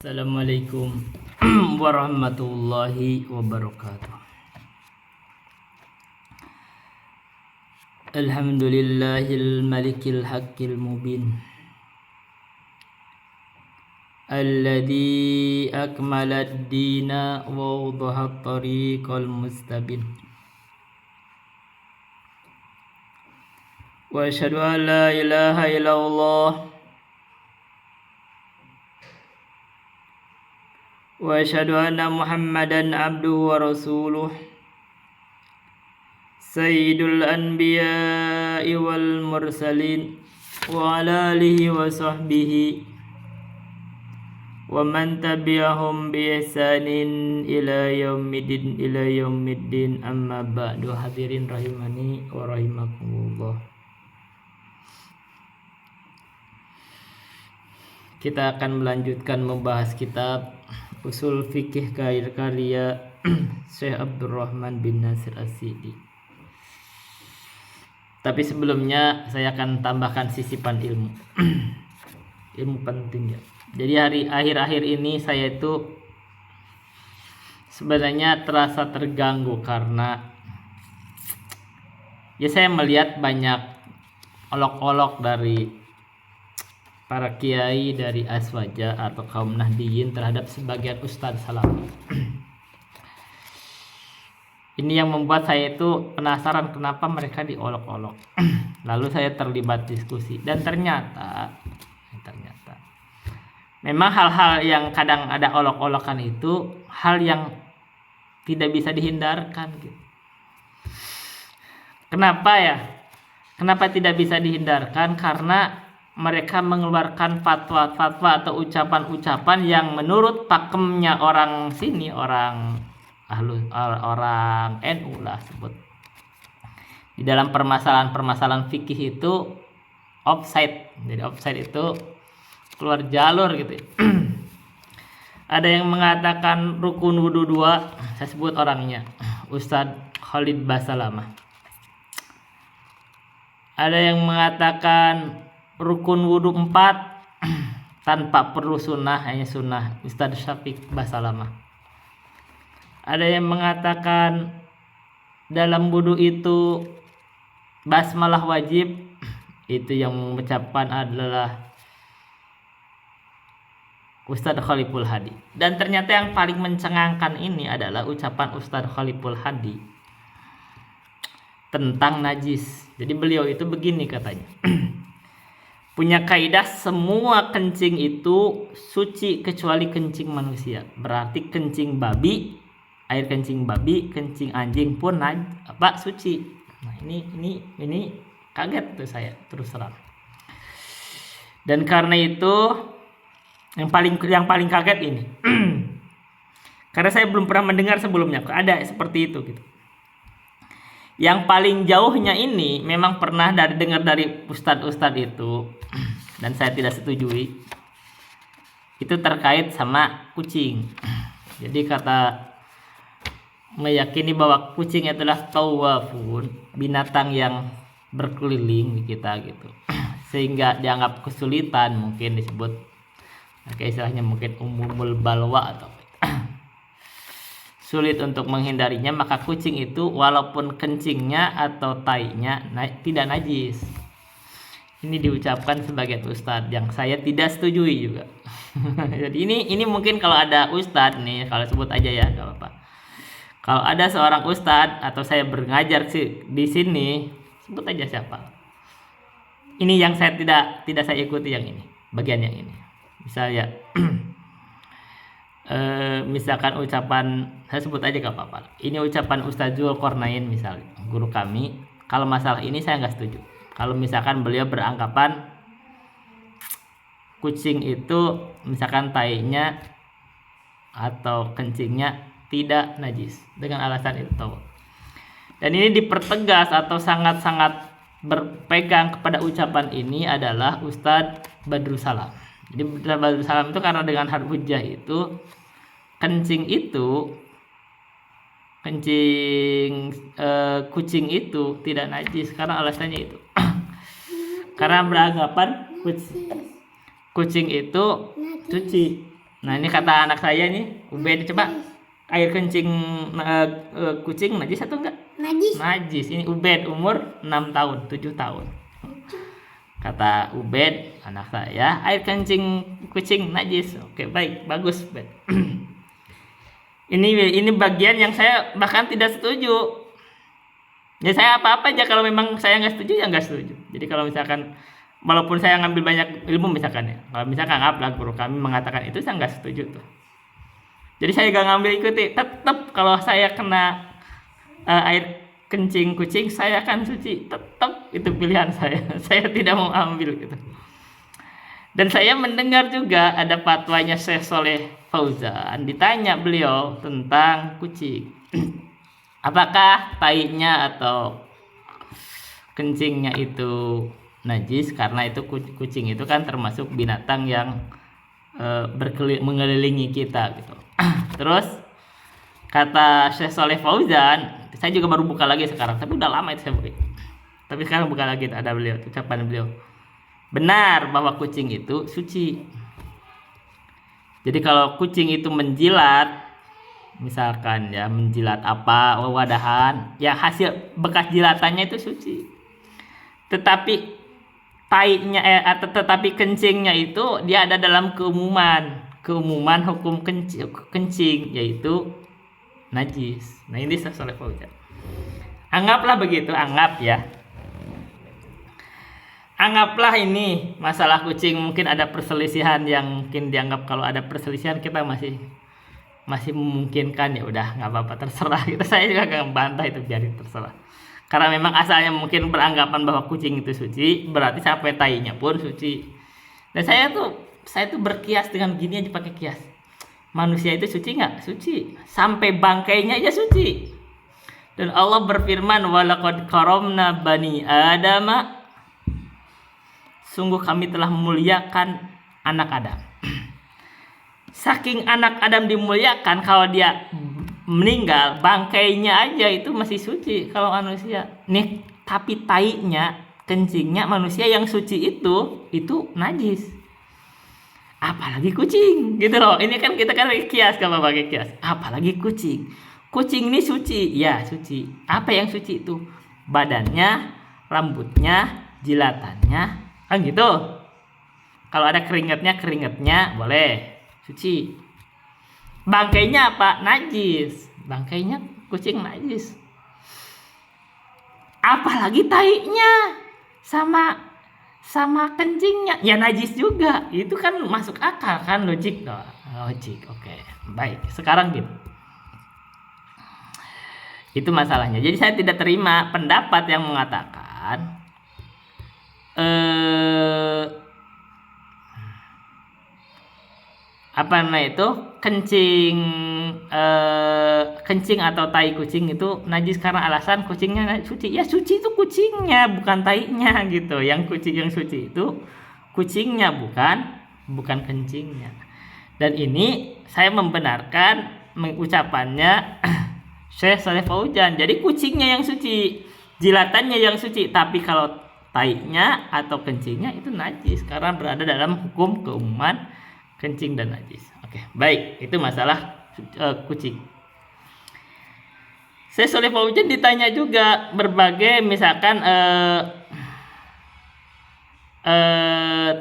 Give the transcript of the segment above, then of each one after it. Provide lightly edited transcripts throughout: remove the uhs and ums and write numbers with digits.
Assalamualaikum warahmatullahi wabarakatuh. Alhamdulillahil malikil haqqil mubin alladzi akmalad dina wa wadahat tariqal mustabin. Wa asyhadu an la ilaha illallah wa asyhadu anna Muhammadan abduhu wa rasuluh sayyidul anbiya'i wal mursalin wa ala alihi wa sahbihi wa man tabi'ahum bi ihsanin ila yaumiddin amma ba'du. Hadirin rahimani wa rahimakumullah. Kita akan melanjutkan membahas kitab Usul Fikih karya Syekh Abdurrahman bin Nasir As-Sidi. Tapi sebelumnya saya akan tambahkan sisipan ilmu. Ilmu penting ya. Jadi akhir-akhir ini saya itu sebenarnya terasa terganggu karena ya saya melihat banyak olok-olok dari para kiai dari Aswaja atau kaum Nahdiyin terhadap sebagian Ustadz Salafi. Ini yang membuat saya itu penasaran kenapa mereka diolok-olok. Lalu saya terlibat diskusi dan ternyata memang hal-hal yang kadang ada olok-olokan itu hal yang tidak bisa dihindarkan gitu. Kenapa ya? Kenapa tidak bisa dihindarkan? Karena mereka mengeluarkan fatwa-fatwa atau ucapan-ucapan yang menurut pakemnya orang sini, orang NU lah sebut. Di dalam permasalahan fikih itu offside. Jadi offside itu keluar jalur gitu. Ada yang mengatakan rukun wudu 2, saya sebut orangnya Ustadz Khalid Basalamah. Ada yang mengatakan rukun wudu 4 tanpa perlu sunnah, hanya sunnah Ustadz Syafiq Basalamah. Ada yang mengatakan dalam wudu itu basmalah wajib, itu yang mengucapkan adalah Ustadz Khaliful Hadi. Dan ternyata yang paling mencengangkan ini adalah ucapan Ustadz Khaliful Hadi tentang najis. Jadi beliau itu begini katanya. Punya kaidah semua kencing itu suci kecuali kencing manusia. Berarti kencing babi, air kencing babi, kencing anjing pun suci. Nah, ini kaget tuh saya terus terang. Dan karena itu yang paling kaget ini. Karena saya belum pernah mendengar sebelumnya ada seperti itu gitu. Yang paling jauhnya ini memang pernah dengar dari ustadz-ustadz itu dan saya tidak setujui. Itu terkait sama kucing. Jadi kata meyakini bahwa kucing adalah tawafun, binatang yang berkeliling di kita gitu. Sehingga dianggap kesulitan, mungkin disebut kayak istilahnya mungkin umumul balwa atau sulit untuk menghindarinya, maka kucing itu walaupun kencingnya atau tainya tidak najis. Ini diucapkan sebagian ustadz yang saya tidak setujui juga. Jadi ini mungkin kalau ada ustadz nih, kalau sebut aja ya nggak apa-apa. Kalau ada seorang ustadz atau saya mengajar di sini, sebut aja siapa. Ini yang saya tidak saya ikuti yang ini, bagian yang ini. Misalnya misalkan ucapan, saya sebut aja gak apa-apa. Ini ucapan Ustaz Zulkarnain misalnya, guru kami. Kalau masalah ini saya nggak setuju. Kalau misalkan beliau beranggapan kucing itu misalkan tainya atau kencingnya tidak najis dengan alasan itu. Dan ini dipertegas atau sangat-sangat berpegang kepada ucapan ini adalah Ustadz Badrus Salam. Jadi Ustadz Badrus Salam itu karena dengan hard hujjah itu kucing itu tidak najis karena alasannya itu. Karena beranggapan kucing itu suci. Nah ini kata anak saya nih, Ubed, coba air kencing kucing najis atau enggak? Najis. Ini Ubed umur 6 tahun, 7 tahun. Kata Ubed, anak saya, air kencing kucing najis. Oke, baik, bagus, Ubed. Ini bagian yang saya bahkan tidak setuju. Ya saya apa-apa aja, kalau memang saya nggak setuju ya nggak setuju. Jadi kalau misalkan walaupun saya ngambil banyak ilmu misalkan ya, kalau misalkan anggaplah guru kami mengatakan itu, saya nggak setuju tuh. Jadi saya nggak ngambil ikuti. Tetap kalau saya kena air kencing kucing, saya akan suci. Tetap itu pilihan saya. Saya tidak mau ambil gitu. Dan saya mendengar juga ada fatwanya Syekh Shaleh Fauzan, ditanya beliau tentang kucing. Apakah tainya atau kencingnya itu najis, karena itu kucing itu kan termasuk binatang yang mengelilingi kita gitu. Terus kata Syekh Shaleh Fauzan, saya juga baru buka lagi sekarang, tapi udah lama itu saya buka. Tapi sekarang buka lagi, ada beliau, ucapan beliau. Benar bahwa kucing itu suci. Jadi kalau kucing itu menjilat, misalkan ya menjilat apa, wadahan, ya hasil bekas jilatannya itu suci. Tetapi tainya tetapi kencingnya itu dia ada dalam keumuman hukum kencing, yaitu najis. Nah ini Shaleh Fauzan. Anggaplah begitu, Anggaplah ini masalah kucing, mungkin ada perselisihan yang mungkin dianggap, kalau ada perselisihan kita masih memungkinkan, ya udah nggak apa-apa, terserah gitu. Saya juga nggak membantah itu, biarin terserah. Karena memang asalnya mungkin beranggapan bahwa kucing itu suci, berarti sampai tainya pun suci. Dan saya tuh berkias dengan gini aja, pakai kias. Manusia itu suci nggak? Suci. Sampai bangkainya aja suci. Dan Allah berfirman, walaqad karamna bani adama, sungguh kami telah memuliakan anak Adam. Saking anak Adam dimuliakan, kalau dia meninggal, bangkainya aja itu masih suci kalau manusia. Nih, tapi tainya, kencingnya manusia yang suci itu najis. Apalagi kucing, gitu loh. Ini kan kita kan kias, kalau pakai kias. Apalagi kucing. Kucing ini suci, ya suci. Apa yang suci itu? Badannya, rambutnya, jilatannya. Kan gitu. Kalau ada keringatnya boleh, suci. Bangkainya apa? Najis. Bangkainya kucing najis. Apalagi tainya sama kencingnya, ya najis juga. Itu kan masuk akal kan, logik. Logik. Oke. Baik. Sekarang gitu. Itu masalahnya. Jadi saya tidak terima pendapat yang mengatakan kencing atau tai kucing itu najis karena alasan kucingnya suci. Ya suci itu kucingnya, bukan tainya gitu. Yang suci itu kucingnya, bukan kencingnya. Dan ini saya membenarkan ucapannya Syekh Shaleh Fauzan. Jadi kucingnya yang suci, jilatannya yang suci, tapi kalau tainya atau kencingnya itu najis karena berada dalam hukum keumuman kencing dan najis. Oke, baik, itu masalah kucing. Syekh Shaleh Fauzan ditanya juga berbagai, misalkan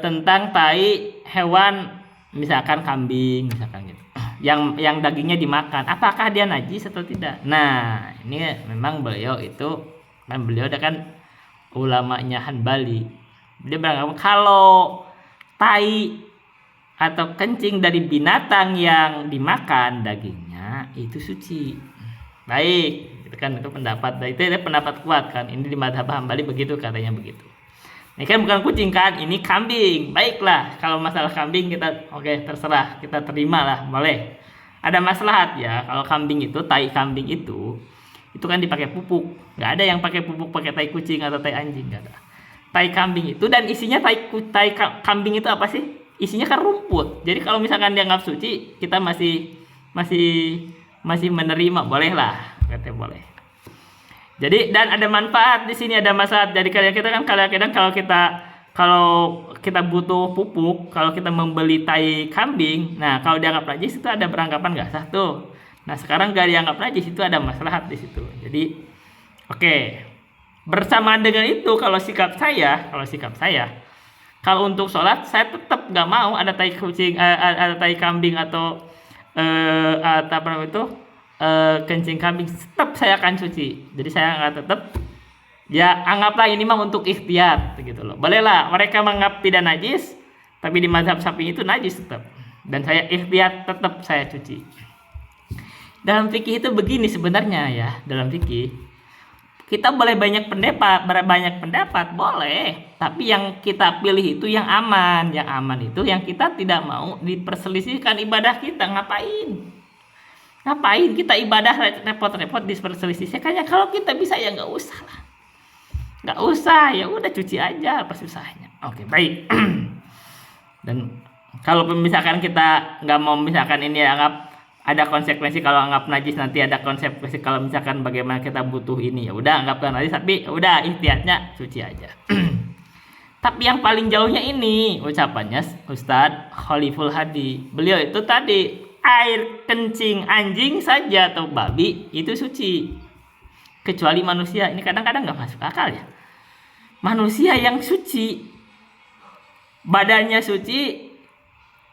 tentang tai hewan, misalkan kambing, misalkan gitu, yang dagingnya dimakan, apakah dia najis atau tidak? Nah, ini memang beliau ada kan ulamanya Hanbali. Dia beranggapan kalau tai atau kencing dari binatang yang dimakan dagingnya itu suci. Baik, itu kan itu pendapat, itu pendapat kuat kan. Ini di mazhab Hanbali begitu, katanya begitu. Ini kan bukan kucing kan, ini kambing. Baiklah, kalau masalah kambing kita terserah, kita terima lah, boleh. Ada maslahat ya, kalau kambing itu, tai kambing itu kan dipakai pupuk. Nggak ada yang pakai pupuk pakai tai kucing atau tai anjing, nggak ada. Tai kambing itu, dan isinya tai kambing itu apa sih? Isinya kan rumput. Jadi kalau misalkan dia nggak suci, kita masih menerima, boleh lah, katanya boleh. Jadi dan ada manfaat di sini, ada maslahat. Jadi kadang-kadang kalau kita kalau kita butuh pupuk, kalau kita membeli tai kambing, nah kalau dianggap najis itu ada beranggapan nggak sah tuh. Nah sekarang nggak dianggap najis, itu ada maslahat di situ. Jadi oke. Bersamaan dengan itu kalau sikap saya, kalau untuk sholat saya tetap nggak mau ada tai kucing, ada tai kambing atau apa namanya itu kencing kambing, tetap saya akan cuci. Jadi saya nggak tetap, ya anggaplah ini mah untuk ikhtiyat gitu loh. Bolehlah mereka menganggap tidak najis, tapi di mazhab Syafi'i itu najis tetap. Dan saya ikhtiyat tetap saya cuci. Dalam fikih itu begini sebenarnya ya, dalam fikih kita boleh banyak pendapat boleh, tapi yang kita pilih itu yang aman. Yang aman itu yang kita tidak mau diperselisihkan ibadah kita. Ngapain kita ibadah repot-repot diperselisihkannya? Kalau kita bisa ya nggak usah lah, nggak usah, ya udah cuci aja, apa susahnya. Oke, baik. Dan kalau misalkan kita nggak mau, misalkan ini anggap ada konsekuensi, kalau anggap najis nanti ada konsekuensi kalau misalkan bagaimana kita butuh ini, ya udah anggaplah najis, tapi udah ikhtiatnya cuci aja. Tapi yang paling jauhnya ini ucapannya Ustadz Khaliful Hadi. Beliau itu tadi air kencing anjing saja atau babi itu suci, kecuali manusia. Ini kadang-kadang nggak masuk akal ya. Manusia yang suci, badannya suci,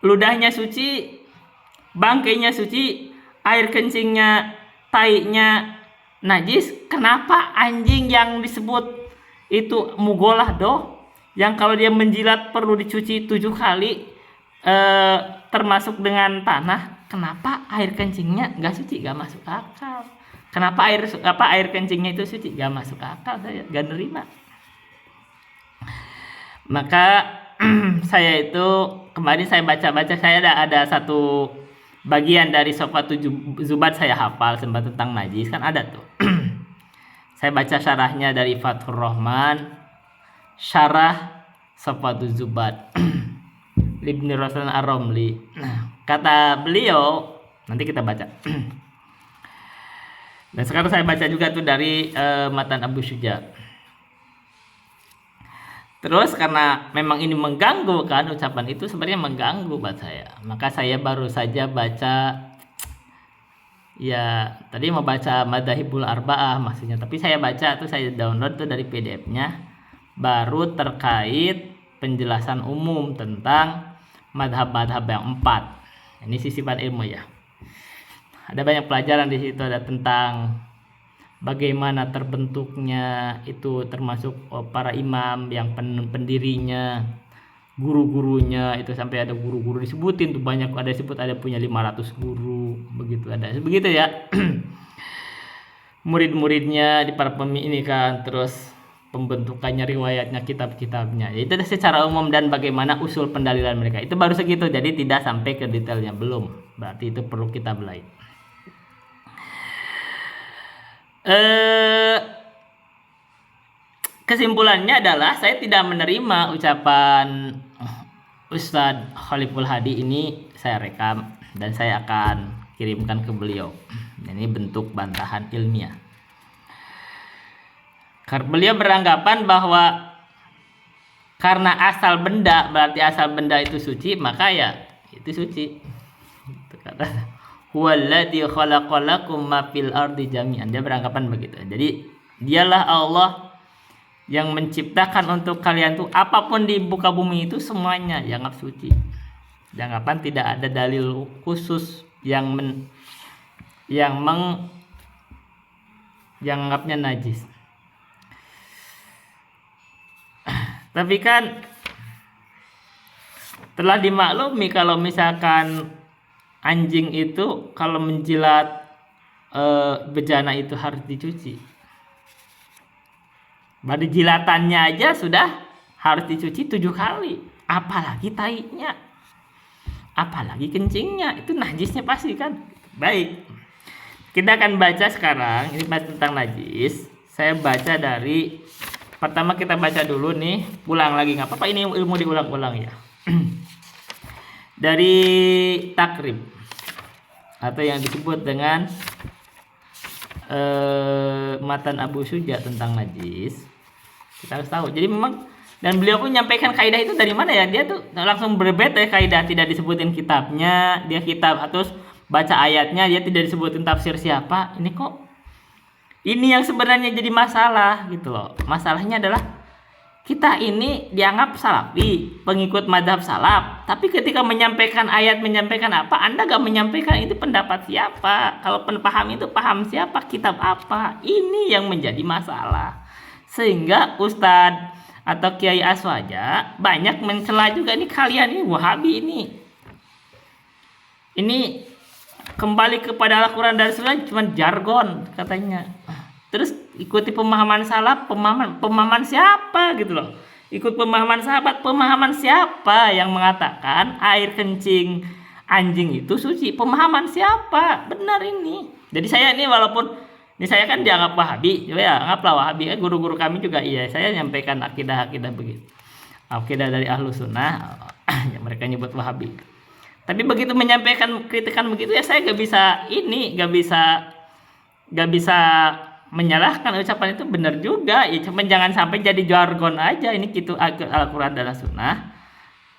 ludahnya suci, bangkainya suci, air kencingnya, tainya najis. Kenapa anjing yang disebut itu mugolah doh, yang kalau dia menjilat perlu dicuci 7 kali termasuk dengan tanah, kenapa air kencingnya nggak suci? Nggak masuk akal. Kenapa air kencingnya itu suci? Nggak masuk akal, saya nggak nerima. Maka saya itu kemarin saya baca-baca, saya ada satu bagian dari Sofatu Zubat saya hafal tentang najis, kan ada tuh. Saya baca syarahnya dari Fathur Rahman, syarah Sofatu Zubat Ibnu Rasul Ar-Romli. Nah, kata beliau, nanti kita baca. Dan sekarang saya baca juga tuh dari Matan Abu Syuja. Terus karena memang ini mengganggu kan, ucapan itu sebenarnya mengganggu buat saya, maka saya baru saja baca, ya tadi mau baca Madzhabul Arba'ah maksudnya, tapi saya baca tuh, saya download tuh dari PDF-nya, baru terkait penjelasan umum tentang madhab-madhab yang 4. Ini sisipan ilmu ya. Ada banyak pelajaran di situ, ada tentang bagaimana terbentuknya itu, termasuk para imam yang pendirinya, guru-gurunya itu, sampai ada guru-guru disebutin tuh banyak, ada disebut ada punya 500 guru begitu, ada begitu ya. Murid-muridnya di para ini kan, terus pembentukannya, riwayatnya, kitab-kitabnya, itu secara umum, dan bagaimana usul pendalilan mereka. Itu baru segitu, jadi tidak sampai ke detailnya, belum, berarti itu perlu kita belajar. Kesimpulannya adalah saya tidak menerima ucapan Ustadz Khaliful Hadi ini. Saya rekam dan saya akan kirimkan ke beliau. Ini bentuk bantahan ilmiah. Karena beliau beranggapan bahwa karena asal benda, berarti asal benda itu suci, maka ya itu suci. Itu kata huwallazi khalaqalakum ma fil ardi jami'an. Dia beranggapan begitu. Jadi dialah Allah yang menciptakan untuk kalian tuh apapun di muka bumi itu semuanya dianggap suci. Dianggapan tidak ada dalil khusus yang anggapnya najis. Tapi kan telah dimaklumi kalau misalkan anjing itu kalau menjilat bejana itu harus dicuci. Baru jilatannya aja sudah harus dicuci 7 kali. Apalagi tainya, apalagi kencingnya, itu najisnya pasti kan. Baik, kita akan baca sekarang. Ini bahas tentang najis. Saya baca dari pertama, kita baca dulu nih, ulang lagi nggak apa-apa, ini ilmu diulang-ulang ya. Dari Takrib atau yang disebut dengan Matan Abu Syuja tentang najis. Kita harus tahu. Jadi memang Dan beliau pun menyampaikan kaidah itu dari mana ya? Dia tuh langsung berbeda kaidah, tidak disebutin kitabnya, dia kitab terus baca ayatnya, dia tidak disebutin tafsir siapa. Ini kok ini yang sebenarnya jadi masalah gitu loh. Masalahnya adalah kita ini dianggap salafi, pengikut madhab salaf, tapi ketika menyampaikan ayat, menyampaikan apa, Anda gak menyampaikan itu pendapat siapa, kalau paham itu paham siapa, kitab apa. Ini yang menjadi masalah, sehingga Ustadz atau Kiai Aswaja banyak mencela juga, ini kalian ini Wahabi ini kembali kepada Al-Quran dan Sunnah cuma jargon katanya. Terus ikuti pemahaman salaf, pemahaman siapa gitu loh. Ikut pemahaman sahabat, pemahaman siapa yang mengatakan air kencing anjing itu suci? Pemahaman siapa? Benar ini. Jadi saya ini walaupun ini saya kan dianggap Wahabi, ya anggaplah Wahabi. Guru-guru kami juga iya, saya nyampaikan akidah begitu. Akidah dari Ahlus Sunnah, ya mereka nyebut Wahabi. Tapi begitu menyampaikan kritikan begitu ya saya gak bisa menyalahkan ucapan itu, benar juga ya, cuma jangan sampai jadi jargon aja ini gitu Al-Quran dan Sunnah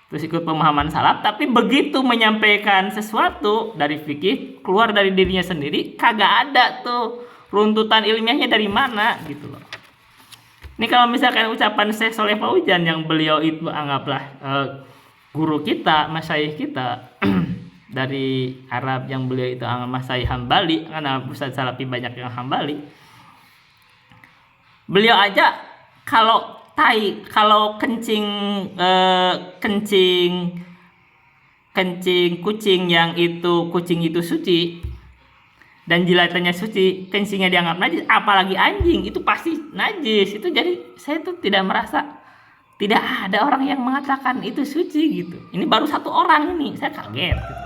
terus ikut pemahaman salaf, tapi begitu menyampaikan sesuatu dari fikih keluar dari dirinya sendiri kagak ada tuh runtutan ilmiahnya dari mana gitu loh. Ini kalau misalkan ucapan Syekh Shaleh Fauzan yang beliau itu anggaplah guru kita, masyayikh kita dari Arab, yang beliau itu masyayikh Hambali, karena Ustaz Salafi banyak yang Hambali. Beliau aja kalau kencing kucing yang itu kucing itu suci dan jilatannya suci, kencingnya dianggap najis, apalagi anjing itu pasti najis. Itu jadi saya tuh tidak merasa, tidak ada orang yang mengatakan itu suci gitu. Ini baru satu orang ini, saya kaget gitu.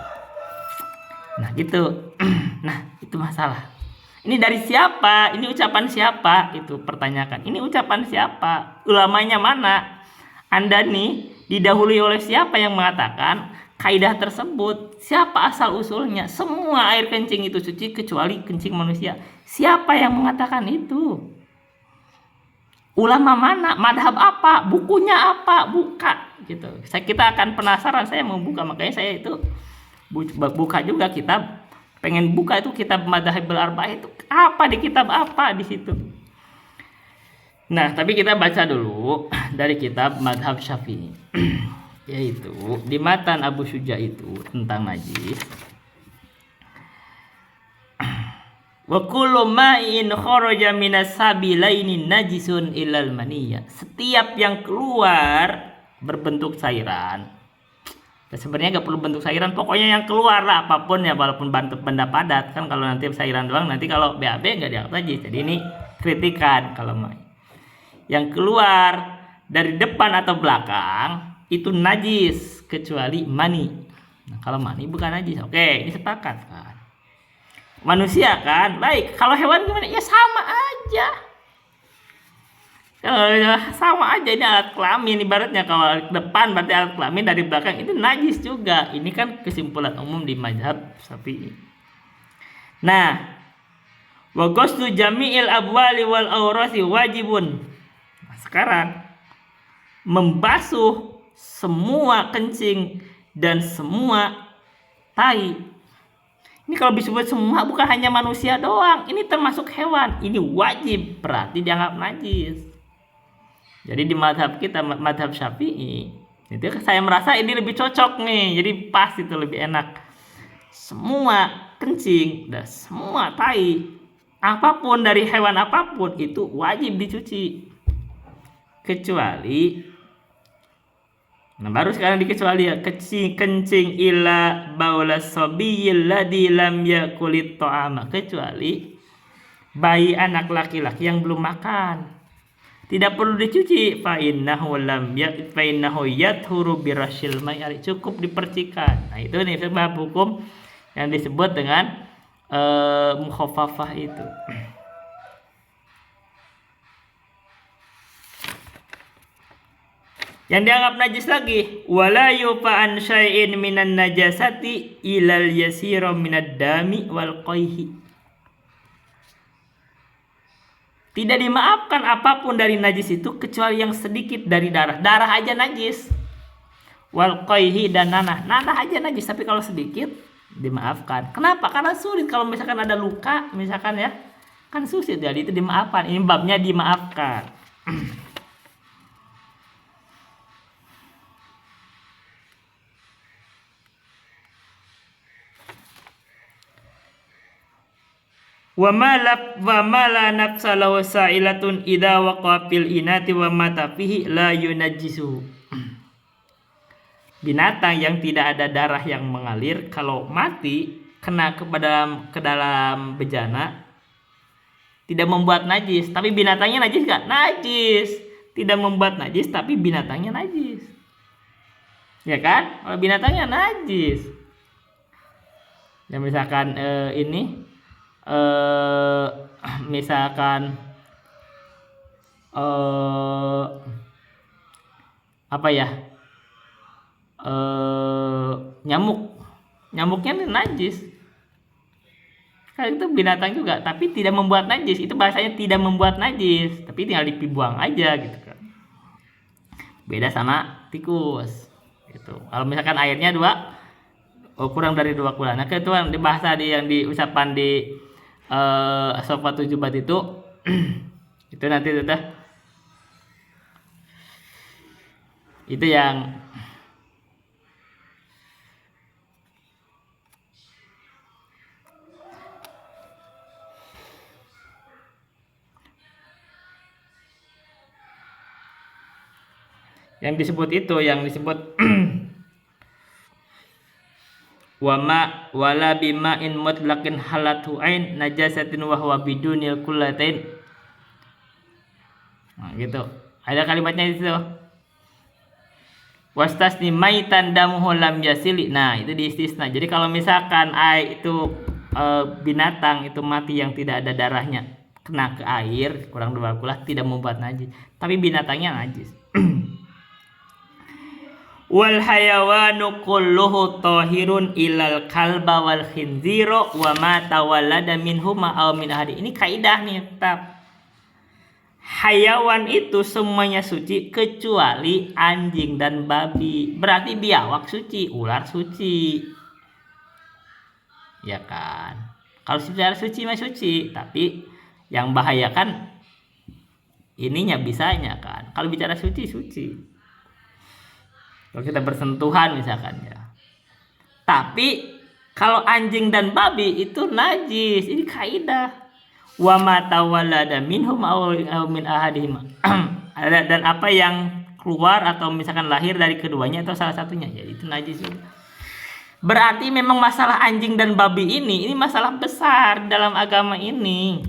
Nah gitu. Nah itu masalah. Ini dari siapa? Ini ucapan siapa? Itu pertanyakan. Ini ucapan siapa? Ulamanya mana? Anda nih didahului oleh siapa yang mengatakan kaidah tersebut? Siapa asal usulnya? Semua air kencing itu suci kecuali kencing manusia. Siapa yang mengatakan itu? Ulama mana? Madhab apa? Bukunya apa? Buka gitu. Kita akan penasaran, saya mau buka, makanya saya itu buka juga kitab. Pengen buka itu kitab Madzhabul Arba'ah itu apa, di kitab apa di situ. Nah, tapi kita baca dulu dari kitab Madhab Syafi'i. Yaitu di matan Abu Syuja itu tentang najis. Wa kullu ma'in kharaja minas sabilaini najisun ilal maniyah. Setiap yang keluar berbentuk cairan. Sebenarnya gak perlu bentuk cairan, pokoknya yang keluar lah apapun ya, walaupun benda padat kan. Kalau nanti cairan doang, nanti kalau BAB nggak dianggap najis. Jadi ini kritikan kalau yang keluar dari depan atau belakang itu najis kecuali mani. Nah, kalau mani bukan najis. Oke, ini sepakat kan. Manusia kan, baik. Kalau hewan gimana? Ya sama aja. Kalau sama aja, ini alat kelamin ibaratnya. Kalau depan berarti alat kelamin, dari belakang itu najis juga. Ini kan kesimpulan umum di mazhab Syafi'i. Nah, wa ghuslu jami'il abwali wal awrasi wajibun. Nah, sekarang membasuh semua kencing dan semua tai. Ini kalau disebut semua bukan hanya manusia doang, ini termasuk hewan. Ini wajib, berarti dianggap najis. Jadi di mazhab kita, mazhab Syafi'i, itu saya merasa ini lebih cocok nih. Jadi pas, itu lebih enak. Semua kencing dan semua tai, apapun dari hewan apapun itu wajib dicuci. Kecuali, nah baru sekarang dikecuali ya, kencing ila baula sabiyil ladzi lam yakulit ta'ama, kecuali bayi anak laki-laki yang belum makan. Tidak perlu dicuci, fa innahu yathuru birasyil mai, cukup dipercikan. Nah, itu nih sebab hukum yang disebut dengan mukhaffafah itu. Yang dianggap najis lagi, wala yufa an syai'in minan najasati ilal yasira minad dami wal qayhi. Tidak dimaafkan apapun dari najis itu kecuali yang sedikit dari darah. Darah aja najis. Wal qaihi dan nanah. Nanah aja najis, tapi kalau sedikit dimaafkan. Kenapa? Karena sulit kalau misalkan ada luka, misalkan ya. Kan sulit, jadi itu dimaafkan. Ini babnya dimaafkan. Wa ma la nafsa lahu sa'ilatun idza waqa fil inati wa mata fihi la yunajjisu. Binatang yang tidak ada darah yang mengalir kalau mati kena ke dalam bejana tidak membuat najis, tapi binatangnya najis enggak? Najis. Tidak membuat najis tapi binatangnya najis. Ya kan? Kalau binatangnya najis. Ya misalkan misalkan apa ya, nyamuknya najis kan, itu binatang juga tapi tidak membuat najis. Itu bahasanya tidak membuat najis, tapi tinggal dibuang aja gitu kan. Beda sama tikus gitu. Kalau misalkan airnya kurang dari 2 kulah, nah itu yang bahasa yang diucapan di sofa 7 bat itu itu nanti itu yang disebut wala bima'in mutlaqin halatu ain najasatin wa huwa bidunil kullatain. Nah, gitu. Ada kalimatnya di situ. Wastasni maitan damuhu lam yasili. Nah, itu diistisna. Jadi kalau misalkan binatang itu mati yang tidak ada darahnya kena ke air kurang 2 kulah tidak membuat najis, tapi binatangnya najis. Wal hayawanu kulluhu tahirun ilal kalba wal khinziro wa ma tawallada minhuma aw min ahadi. Ini kaidah nih, tetap. Hayawan itu semuanya suci kecuali anjing dan babi. Berarti biawak suci, ular suci. Ya kan? Kalau secara suci mah suci, tapi yang bahaya kan ininya bisanya kan. Kalau bicara suci. Kalau kita bersentuhan misalkan ya. Tapi kalau anjing dan babi itu najis. Ini kaidah. Wa ma tawallada minhum aw min ahadihim. Dan apa yang keluar atau misalkan lahir dari keduanya atau salah satunya, ya itu najis juga. Berarti memang masalah anjing dan babi ini masalah besar dalam agama ini.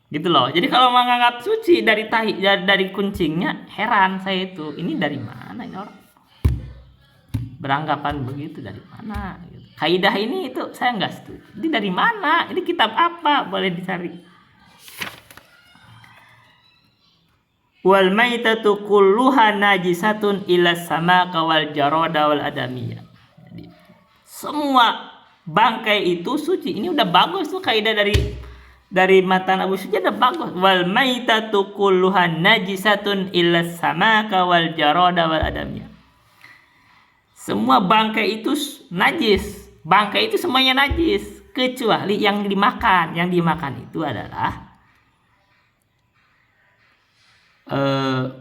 Gitu loh. Jadi kalau menganggap suci dari dari kuncingnya, heran saya itu. Ini dari mana ini orang? Beranggapan begitu dari mana gitu. Kaidah ini itu saya nggak setuju. Ini dari mana? Ini kitab apa? Boleh dicari. Wal maitatu kulluha najisatun ila samaka wal jarada wal adamiyah. Jadi semua bangkai itu suci. Ini udah bagus tuh kaidah dari matan Abu Suja udah bagus. Wal maitatu kulluha najisatun ila samaka wal jarada wal adamiyah. Semua bangkai itu najis. Bangkai itu semuanya najis kecuali yang dimakan. Yang dimakan itu adalah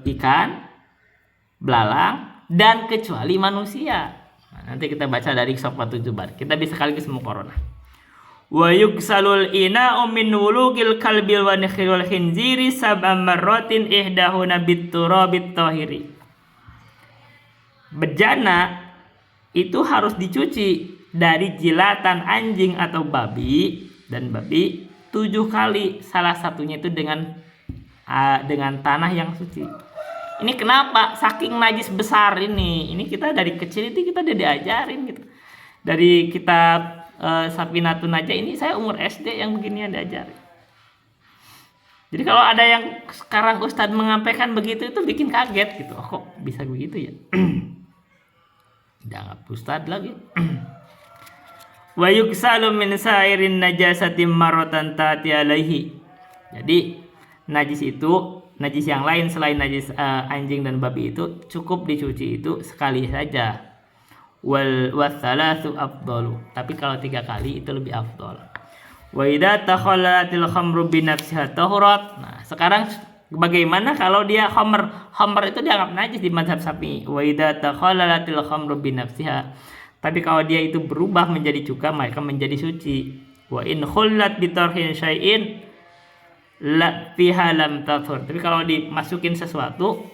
ikan, belalang, dan kecuali manusia. Nah, nanti kita baca dari Sofa 7 bar. Kita bisa sekaligus semua corona. Wa yuksalul ina'u min wulugil kalbil wa nikhil khinziri sab'am marratin ihdahuna bitturabit tahiri. Bejana itu harus dicuci dari jilatan anjing atau babi 7 kali, salah satunya itu dengan tanah yang suci. Ini kenapa saking najis besar ini kita dari kecil itu kita udah diajarin gitu. Dari kitab Safinatun aja ini saya umur SD yang beginian diajarin. Jadi kalau ada yang sekarang Ustadz menyampaikan begitu itu bikin kaget gitu. Oh, kok bisa begitu ya? Jangan Ustadz lagi. Wa yuksalu min sa'irin najasati marratan tati alaihi. Jadi najis itu, najis yang lain selain najis anjing dan babi itu cukup dicuci itu sekali saja. Wasalasu afdalu. Tapi kalau 3 kali itu lebih afdal. Wa idza takhallalatil khamru bi nafsiha tahurat. Nah, sekarang bagaimana kalau dia khamr? Khamr itu dianggap najis di mazhab Syafi'i. Wa idza takhallalatil khamru bi nafsiha. Tapi kalau dia itu berubah menjadi cuka, maka menjadi suci. Wa in khullat bi tarhin syai'in la fiha lam tathur. Tapi kalau dimasukin sesuatu,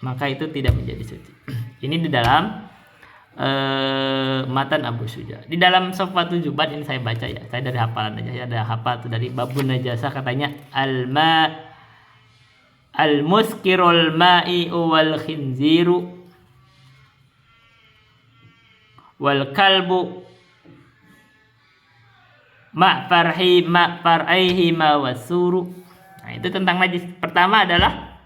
maka itu tidak menjadi suci. Ini di dalam matan Abu Syuja. Di dalam Safwatul Jubad ini saya baca ya. Saya dari hafalan aja. Saya ada hafal tuh dari babun najasah, katanya al-muskirul ma'i wal khinziru wal kalbu ma far'aihi ma wasuru. Nah, itu tentang najis. Pertama adalah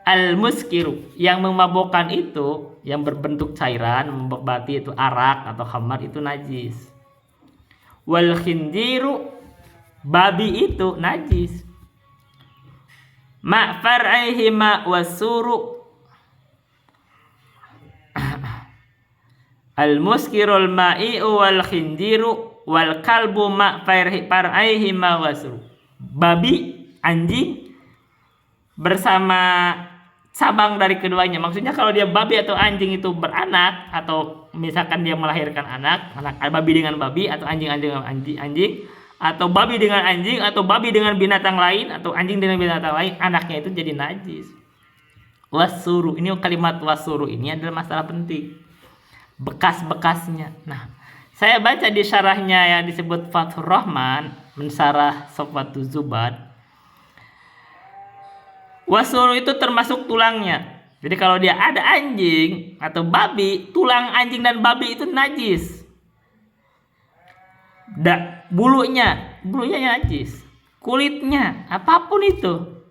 al-muskiru, yang memabokkan itu, yang berbentuk cairan, berarti itu arak atau khamar, itu najis. Wal khinziru, babi itu najis. Ma far'aihi ma wasuru, al-muskirul ma'i wal khinziru wal kalbu ma far'aihi ma wasuru. Babi, anjing bersama cabang dari keduanya. Maksudnya kalau dia babi atau anjing itu beranak, atau misalkan dia melahirkan anak babi dengan babi, atau anjing dengan anjing, atau babi dengan anjing, atau babi dengan binatang lain, atau anjing dengan binatang lain, anaknya itu jadi najis. Wasuru, ini kalimat wasuru ini adalah masalah penting. Bekas-bekasnya. Nah, saya baca di syarahnya yang disebut Fathur Rahman, mensyarah Safwatul Jubad. Wasuru itu termasuk tulangnya. Jadi kalau dia ada anjing atau babi, tulang anjing dan babi itu najis. Bulunya najis. Kulitnya, apapun itu.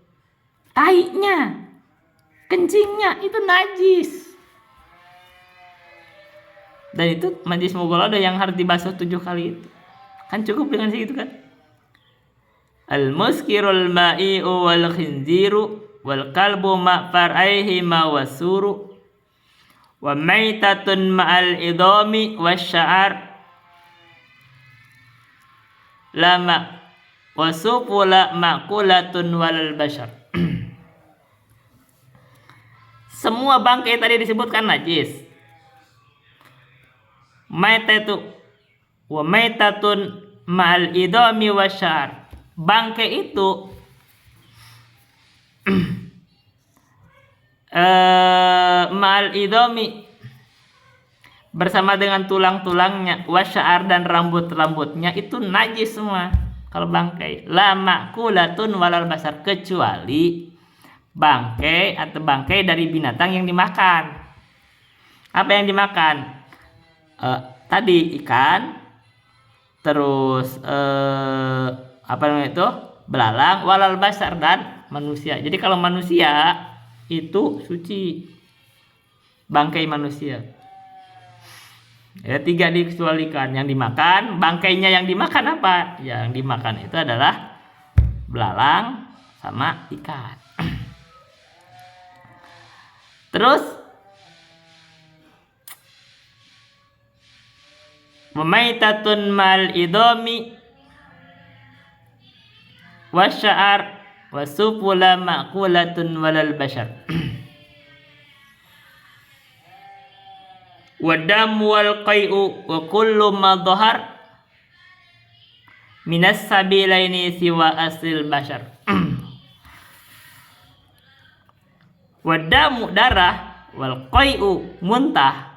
Taiknya, kencingnya itu najis. Dan itu najis mughalladhah yang harus dibasuh 7 kali itu. Kan cukup dengan segitu kan? Al-muskirul ma'i wal khinziru wal kalbu ma far'aihi ma wasuru wa maitatun ma'al idami wasya'ar lama wasufula ma'kulatun walal bashar. Semua bangkai tadi disebutkan najis. Maitatu wa maitatun ma'al idami wasya'ar. Bangkai itu ma'al idami, bersama dengan tulang-tulangnya, wasya'ar, dan rambut-rambutnya itu najis semua kalau bangkai. La ma'kulatun walal basar, kecuali bangkai atau bangkai dari binatang yang dimakan. Apa yang dimakan? Tadi ikan, terus apa namanya itu, belalang, walal basar, dan manusia. Jadi kalau manusia itu suci, bangkai manusia. Ya, 3 dikecualikan. Yang dimakan, bangkainya yang dimakan apa? Yang dimakan itu adalah belalang sama ikan. Terus memaitatun mal idami wasya'ar wasufula ma'kulatun walal bashar. Wadam wal qai'u wa kullu ma dhahar minas sabilaini siwa asil bashar. Wadamu, darah, wal qai'u, muntah,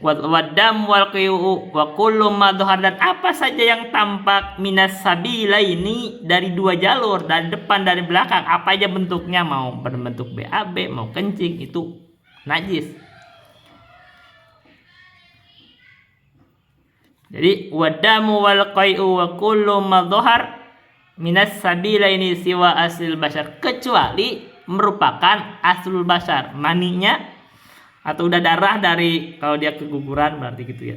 wadam wal qai'u wa kullu ma dhahar, dan apa saja yang tampak, minas sabilaini, dari 2 jalur, dari depan dari belakang, apa aja bentuknya, mau berbentuk BAB, mau kencing, itu najis. Jadi wadamu wal qai'u wa kullu ma dhahar minas sabilaini siwa asil bashar, kecuali merupakan aslul bashar, maninya, atau udah darah dari, kalau dia keguguran berarti gitu ya,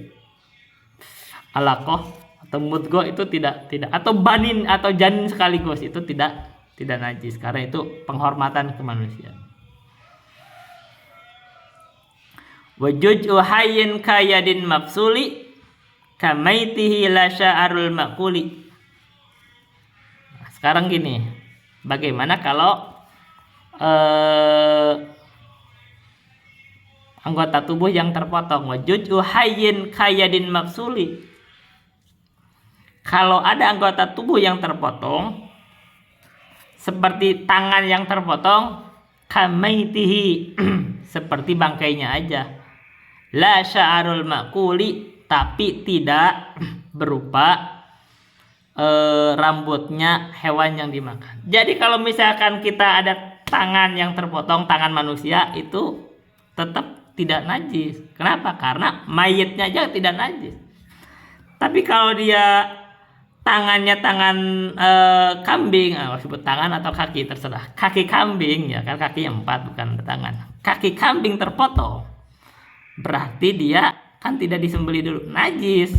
alaqah atau mudghah itu tidak atau banin atau janin sekaligus itu tidak najis karena itu penghormatan ke manusia. Wajuj'u hayyin kayadin mafsuli kamaitihi la sya'arul maquli. Nah, sekarang gini, bagaimana kalau anggota tubuh yang terpotong? Wajuj'u hayyin kayadin mafsuli. Kalau ada anggota tubuh yang terpotong seperti tangan yang terpotong, kamaitihi seperti bangkainya aja. La sya'arul maquli, tapi tidak berupa rambutnya hewan yang dimakan. Jadi kalau misalkan kita ada tangan yang terpotong, tangan manusia, itu tetap tidak najis. Kenapa? Karena mayitnya aja tidak najis. Tapi kalau dia tangannya tangan kambing, sebut tangan atau kaki terserah. Kaki kambing, ya kan kakinya 4 bukan tangan. Kaki kambing terpotong, berarti dia kan tidak disembelih dulu, najis.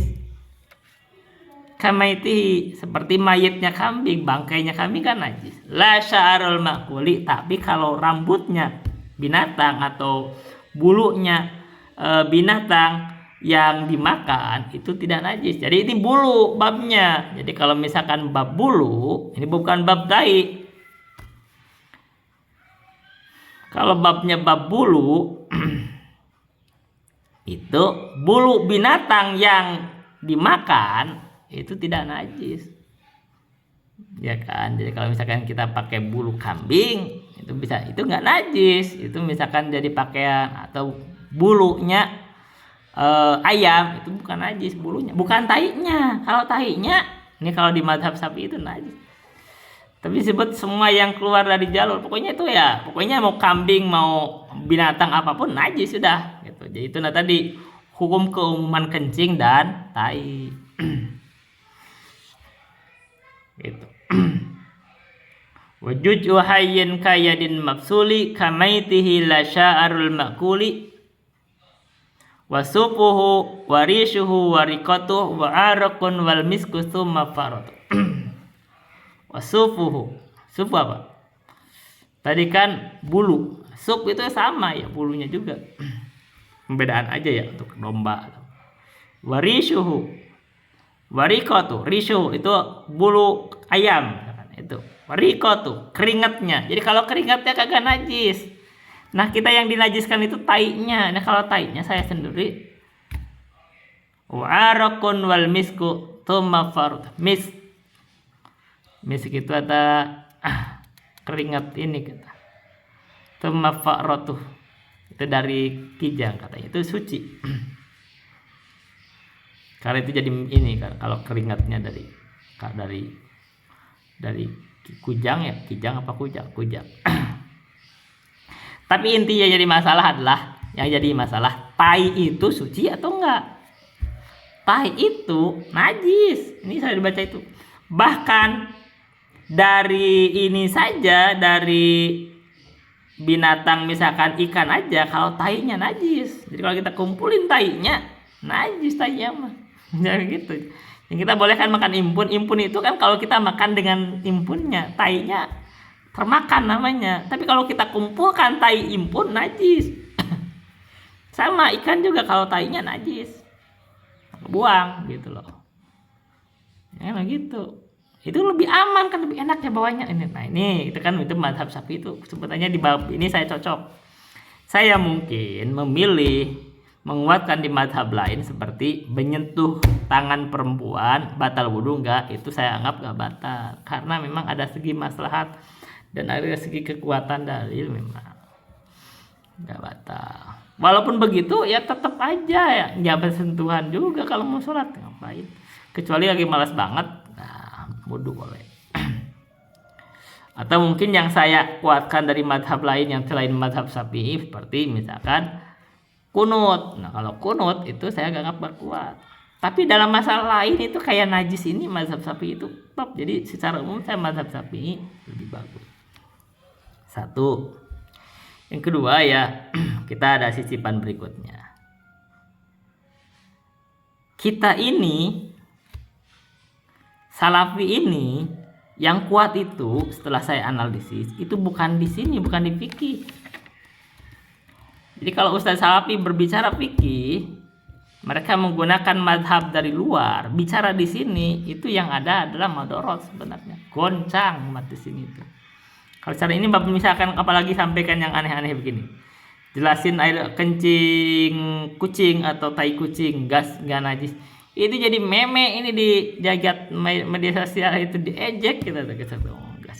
Kamaiti, seperti mayitnya kambing, bangkainya kambing kan najis. La sya'arul maquli, tapi kalau rambutnya binatang atau bulunya binatang yang dimakan itu tidak najis. Jadi ini bulu babnya. Jadi kalau misalkan bab bulu, ini bukan bab tai. Kalau babnya bab bulu itu bulu binatang yang dimakan itu tidak najis, ya kan. Jadi kalau misalkan kita pakai bulu kambing itu bisa, itu nggak najis. Itu misalkan jadi pakaian, atau bulunya ayam itu bukan najis, bulunya, bukan tainya. Kalau tainya ini kalau di mazhab Syafi'i itu najis. Tapi disebut semua yang keluar dari jalur, pokoknya itu ya, pokoknya mau kambing mau binatang apapun najis sudah gitu. Jadi itu tadi hukum keumuman kencing dan tai. Gitu. Wajuj'u hayyin kayadin mafsuli kamaitihi la sya'arul maquli wasufuhu warishuhu warikatuhu wa araqun wal misku thumma faratu. Wasufuhu, sufu apa? Tadi kan bulu, sup itu sama ya, bulunya juga. Pembedaan aja ya untuk domba. Warishuhu, warikatu, rishu itu bulu ayam, itu warikatu keringatnya. Jadi kalau keringatnya kagak najis. Nah kita yang dinajiskan itu tainya. Nah kalau tainya saya sendiri. Wa'arakun wal misku thumma farut. Misk itu ada keringat ini kata. Thumma faratuh itu dari kijang katanya, itu suci. Karena itu jadi ini kan, kalau keringatnya dari kujang ya, kijang apa kujang. Tapi intinya jadi masalah adalah, yang jadi masalah tai itu suci atau enggak. Tai itu najis. Ini saya dibaca itu. Bahkan dari ini saja, dari binatang misalkan ikan aja, kalau tainya najis. Jadi kalau kita kumpulin tainya, najis tainya mah. Jangan gitu. Yang kita boleh kan makan impun itu kan kalau kita makan dengan impunnya, tainya termakan namanya. Tapi kalau kita kumpulkan tai impun, najis. Sama ikan juga, kalau tainya najis, buang gitu loh. Ya gitu. Itu lebih aman kan, lebih enak ya bawanya ini. Nah ini itu kan, itu mazhab Syafi'i itu sebenarnya di bab ini saya cocok. Saya mungkin memilih menguatkan di mazhab lain seperti menyentuh tangan perempuan batal wudhu, enggak, itu saya anggap enggak batal karena memang ada segi maslahat dan ada segi kekuatan dalil, memang enggak batal. Walaupun begitu ya tetap aja ya enggak bersentuhan juga kalau mau sholat, ngapain, kecuali lagi malas banget, nah wudhu boleh. Atau mungkin yang saya kuatkan dari mazhab lain yang selain mazhab Syafi'i seperti misalkan kunut. Nah kalau kunut itu saya gak kuat. Tapi dalam masalah lain itu kayak najis ini, mazhab Syafi'i itu top. Jadi secara umum saya mazhab Syafi'i lebih bagus. Satu. Yang kedua ya, kita ada sisipan berikutnya. Kita ini Salafi ini yang kuat itu setelah saya analisis itu bukan di sini, bukan di fikih. Jadi kalau Ustaz Salafi berbicara fikih, mereka menggunakan madhab dari luar. Bicara di sini itu yang ada adalah madorot sebenarnya, goncang umat di sini itu. Kalau cara ini Bapak misalkan apalagi sampaikan yang aneh-aneh begini, jelasin air kencing kucing atau tai kucing gas nggak najis, itu jadi meme ini di jagat media sosial, itu diejek kita gas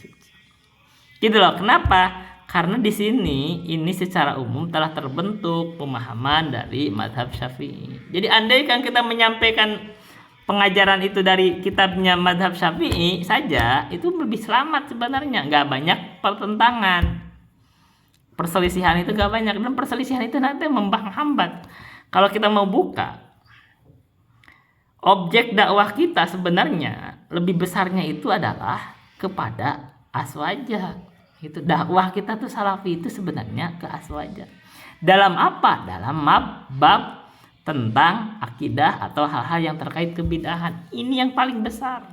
gitu loh. Kenapa? Karena di sini ini secara umum telah terbentuk pemahaman dari mazhab Syafi'i. Jadi andai kan kita menyampaikan pengajaran itu dari kitabnya mazhab Syafi'i saja, itu lebih selamat sebenarnya, nggak banyak pertentangan. Perselisihan itu gak banyak, dan perselisihan itu nanti menghambat. Kalau kita mau buka objek dakwah kita, sebenarnya lebih besarnya itu adalah kepada aswaja. Itu dakwah kita tuh Salafi itu sebenarnya ke aswaja. Dalam apa? Dalam bab tentang akidah atau hal-hal yang terkait kebid'ahan. Ini yang paling besar.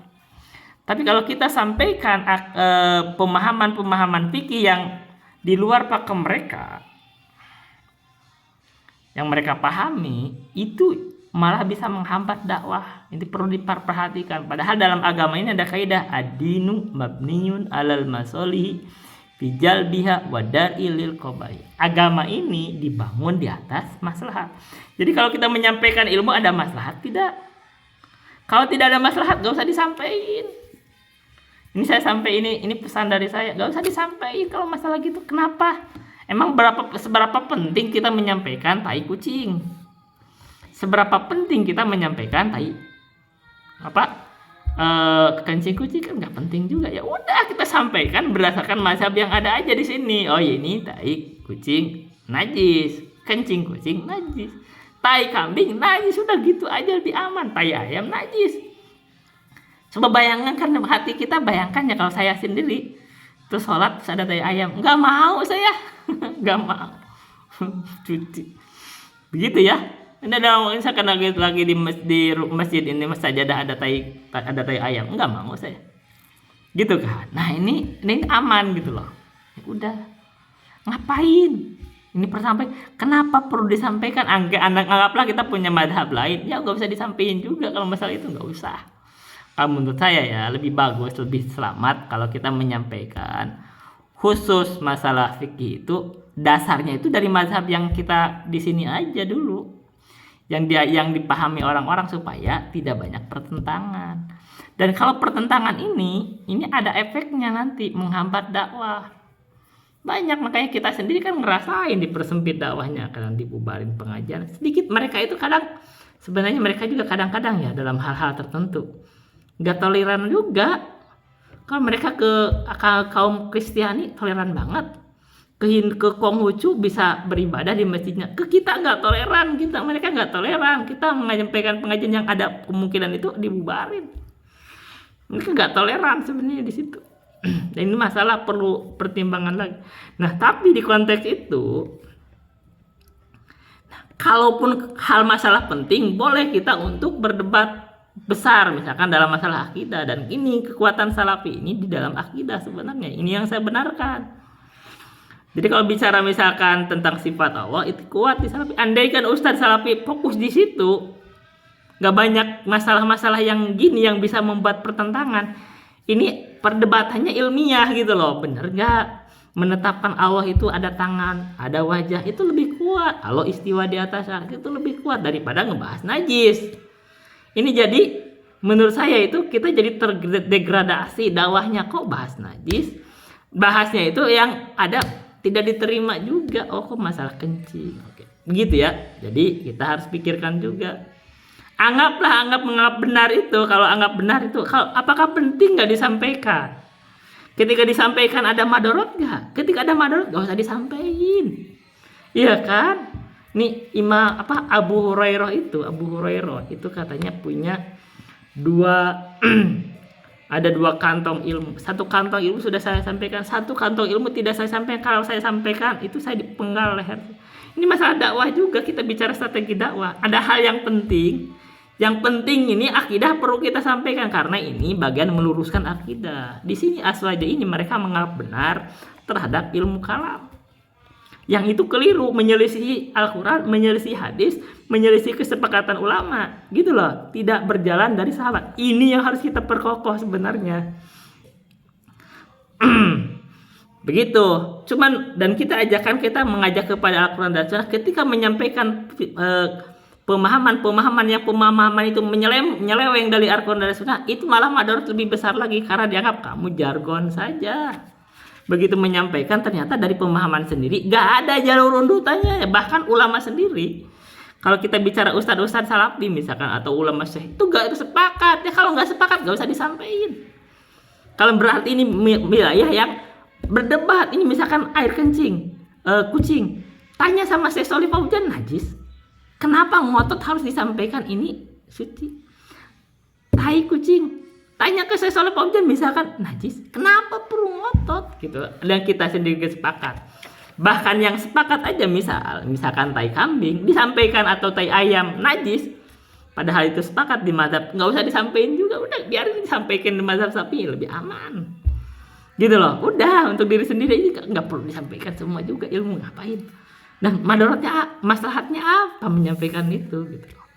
Tapi kalau kita sampaikan pemahaman-pemahaman fikih yang di luar pakem mereka, yang mereka pahami, itu malah bisa menghambat dakwah. Ini perlu diperhatikan. Padahal dalam agama ini ada kaidah ad-dinu mabniyun alal masolih bijal biha wadari lil qabai. Agama ini dibangun di atas maslahat. Jadi kalau kita menyampaikan ilmu ada maslahat tidak? Kalau tidak ada maslahat gak usah disampaikan. Ini saya sampai ini pesan dari saya, gak usah disampaikan kalau masalah gitu. Kenapa? Emang seberapa penting kita menyampaikan tai kucing? Seberapa penting kita menyampaikan tai kencing kucing? Kan nggak penting juga. Ya udah, kita sampaikan berdasarkan mazhab yang ada aja di sini. Oh ini tai kucing najis, kencing kucing najis, tai kambing najis, sudah gitu aja lebih aman. Tai ayam najis. Coba bayangkan kan hati kita, bayangkan ya kalau saya sendiri terus sholat terus ada tai ayam, nggak mau saya. Nggak mau. Cuci begitu ya. Ini ada misalkan lagi di masjid ini sajadah ada tai ayam, nggak mau saya gitu kan. Nah ini aman gitu loh. Ya udah, ngapain ini kenapa perlu disampaikan? Anggaplah kita punya madhab lain, ya nggak usah disampaikan juga kalau masalah itu, nggak usah. Kalau menurut saya ya lebih bagus, lebih selamat kalau kita menyampaikan khusus masalah fikih itu dasarnya itu dari mazhab yang kita di sini aja dulu, yang dipahami orang-orang supaya tidak banyak pertentangan. Dan kalau pertentangan ini ada efeknya nanti menghambat dakwah. Banyak, makanya kita sendiri kan ngerasain dipersempit dakwahnya, kadang dibubarin pengajian. Sedikit mereka itu sebenarnya mereka juga kadang-kadang ya dalam hal-hal tertentu nggak toleran juga. Kalau mereka ke kaum Kristiani toleran banget, ke Konghucu bisa beribadah di masjidnya. Ke kita nggak toleran, mereka nggak toleran. Kita menyampaikan pengajian yang ada kemungkinan itu dibubarin. Mereka nggak toleran sebenarnya di situ. Dan ini masalah perlu pertimbangan lagi. Nah, tapi di konteks itu, kalaupun hal masalah penting, boleh kita untuk berdebat besar, misalkan dalam masalah akidah. Dan ini kekuatan Salafi ini di dalam akidah sebenarnya. Ini yang saya benarkan. Jadi kalau bicara misalkan tentang sifat Allah, itu kuat di Salafi. Andaikan Ustadz Salafi fokus di situ, gak banyak masalah-masalah yang gini yang bisa membuat pertentangan. Ini perdebatannya ilmiah gitu loh. Bener gak menetapkan Allah itu ada tangan, ada wajah, itu lebih kuat. Allah istiwa di atas itu lebih kuat daripada ngebahas najis. Ini jadi menurut saya itu kita jadi terdegradasi dakwahnya. Kok bahas najis, bahasnya itu yang ada tidak diterima juga. Oh kok masalah kencing, oke, begitu ya. Jadi kita harus pikirkan juga. Anggap benar itu. Kalau anggap benar itu, apakah penting nggak disampaikan? Ketika disampaikan ada madorot nggak? Ketika ada madorot nggak usah disampaikan, iya kan? Nih Abu Hurairah itu katanya punya ada dua kantong ilmu. Satu kantong ilmu sudah saya sampaikan, satu kantong ilmu tidak saya sampaikan. Kalau saya sampaikan itu saya dipenggal leher. Ini masalah dakwah juga, kita bicara strategi dakwah. Ada hal yang penting Yang penting ini akidah perlu kita sampaikan karena ini bagian meluruskan akidah. Di sini Aswaja ini mereka menganggap benar terhadap ilmu kalam. Yang itu keliru, menyelisihi Al-Quran, menyelisihi hadis, menyelisihi kesepakatan ulama, gitu loh. Tidak berjalan dari sahabat. Ini yang harus kita perkokoh sebenarnya. Begitu. Cuman dan kita mengajak kepada Al-Quran dan Sunnah ketika menyampaikan pemahaman itu menyeleweng dari Al-Quran dan Sunnah, itu malah madarat lebih besar lagi karena dianggap kamu jargon saja. Begitu menyampaikan ternyata dari pemahaman sendiri gak ada jalur runtutannya, bahkan ulama sendiri. Kalau kita bicara ustadz salafi misalkan atau ulama syekh itu gak sepakat ya, kalau gak sepakat gak usah disampaikan. Kalau berarti ini wilayah yang berdebat, ini misalkan air kencing kucing, tanya sama Syekh Shalih Fauzan najis, kenapa ngotot harus disampaikan ini suci? Tai kucing, tanya ke Syekh Shalih Fauzan misalkan najis, kenapa perlu ngotot gitu? Dan kita sendiri sepakat. Bahkan yang sepakat aja misalkan tai kambing disampaikan atau tai ayam najis, padahal itu sepakat di mazhab, nggak usah disampaikan juga, udah biarin disampaikan di mazhab Syafi'i lebih aman. Gitu loh, udah untuk diri sendiri aja nggak perlu disampaikan semua juga ilmu, ngapain? Dan madaratnya, maslahatnya apa menyampaikan itu gitu loh.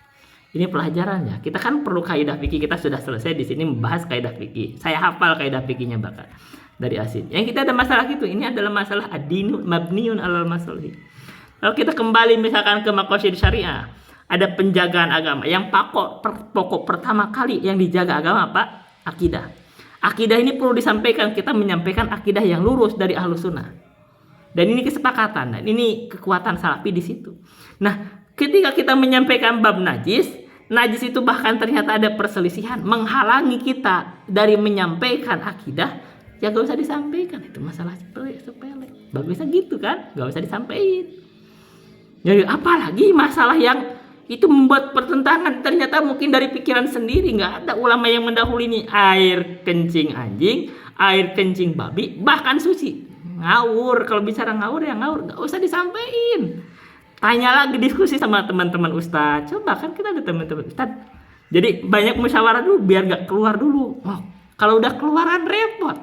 Ini pelajarannya. Kita kan perlu kaidah fikih, kita sudah selesai di sini membahas kaidah fikih. Saya hafal kaidah fikihnya bahkan dari asin. Yang kita ada masalah itu, ini adalah masalah ad-dinu mabniun 'alal masalih. Kalau kita kembali misalkan ke maqasid syariah, ada penjagaan agama. Yang pokok pertama kali yang dijaga agama apa? Akidah. Akidah ini perlu disampaikan, kita menyampaikan akidah yang lurus dari Ahlus Sunnah. Dan ini kesepakatan, dan ini kekuatan salafi di situ. Nah, ketika kita menyampaikan bab najis itu bahkan ternyata ada perselisihan menghalangi kita dari menyampaikan akidah, ya gak usah disampaikan. Itu masalah sepele. Bagusnya gitu kan, gak usah disampaikan. Jadi apalagi masalah yang itu membuat pertentangan, ternyata mungkin dari pikiran sendiri. Nggak ada ulama yang mendahului ini air kencing anjing, air kencing babi, bahkan suci. Ngawur, kalau bicara ngawur ya ngawur, nggak usah disampaikan. Tanya lagi, diskusi sama teman-teman ustadz. Coba kan kita ada teman-teman ustadz, jadi banyak musyawarah dulu biar nggak keluar dulu. Oh, kalau udah keluaran repot.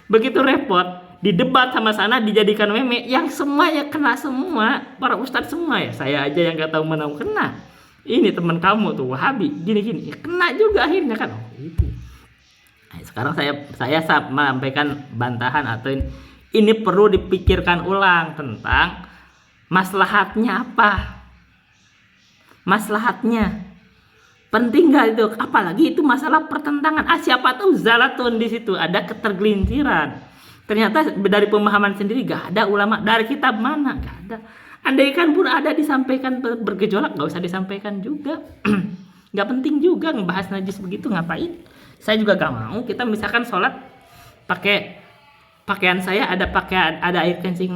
Begitu repot, didebat sama sana, dijadikan meme, yang semuanya kena semua, para ustadz semua ya. Saya aja yang nggak tahu mana kena. Ini teman kamu tuh Wahabi, gini-gini, ya, kena juga akhirnya kan. Oh, itu. Nah, sekarang saya menyampaikan bantahan atau ini perlu dipikirkan ulang tentang maslahatnya apa. Maslahatnya penting nggak itu? Apalagi itu masalah pertentangan. Siapa tahu zalatun di situ ada ketergelinciran. Ternyata dari pemahaman sendiri gak ada ulama, dari kitab mana gak ada. Andaikan pun ada disampaikan bergejolak, gak usah disampaikan juga. Gak penting juga ngebahas najis begitu, ngapain? Saya juga gak mau. Kita misalkan sholat pakai pakaian saya ada air kencing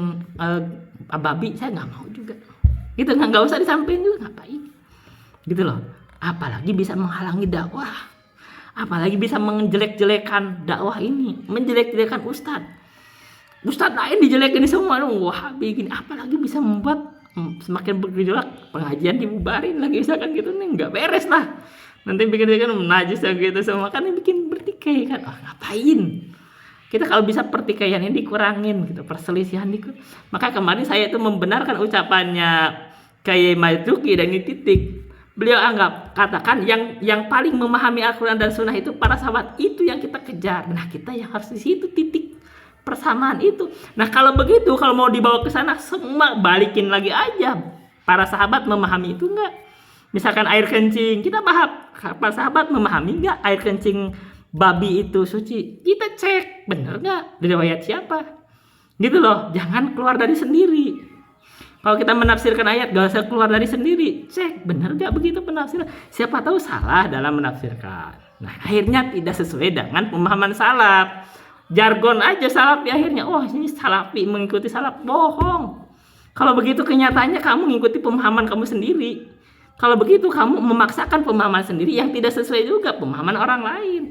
babi, saya gak mau juga. Gitu, gak usah disampaikan juga, ngapain? Gitu loh. Apalagi bisa menghalangi dakwah. Apalagi bisa menjelek-jelekan dakwah ini, menjelek-jelekan Ustadz lain dijelekin semua dong, Wahabi gini. Apalagi bisa membuat semakin bergejolak, pengajian dibubarin lagi misalkan gitu nih, nggak beres lah. Nanti bikin najis gitu semua kan, bikin bertikai kan. Ngapain? Kita kalau bisa pertikaian ini dikurangin gitu, perselisihan dikurangin. Maka kemarin saya itu membenarkan ucapannya Kyai Marzuki dan ini titik. Beliau katakan yang paling memahami Al-Quran dan Sunnah itu para sahabat, itu yang kita kejar. Nah, kita yang harus di situ titik persamaan itu. Nah, kalau begitu, kalau mau dibawa ke sana, semua balikin lagi aja. Para sahabat memahami itu enggak? Misalkan air kencing, kita bahas para sahabat memahami enggak air kencing babi itu suci? Kita cek, bener enggak? Dari riwayat siapa? Gitu loh, jangan keluar dari sendiri. Kalau kita menafsirkan ayat, gak usah keluar dari sendiri. Cek, benar gak begitu penafsiran? Siapa tahu salah dalam menafsirkan. Nah, akhirnya tidak sesuai dengan pemahaman salaf. Jargon aja salafi akhirnya. Oh, ini salafi mengikuti salaf. Bohong. Kalau begitu kenyataannya kamu mengikuti pemahaman kamu sendiri. Kalau begitu kamu memaksakan pemahaman sendiri yang tidak sesuai juga pemahaman orang lain.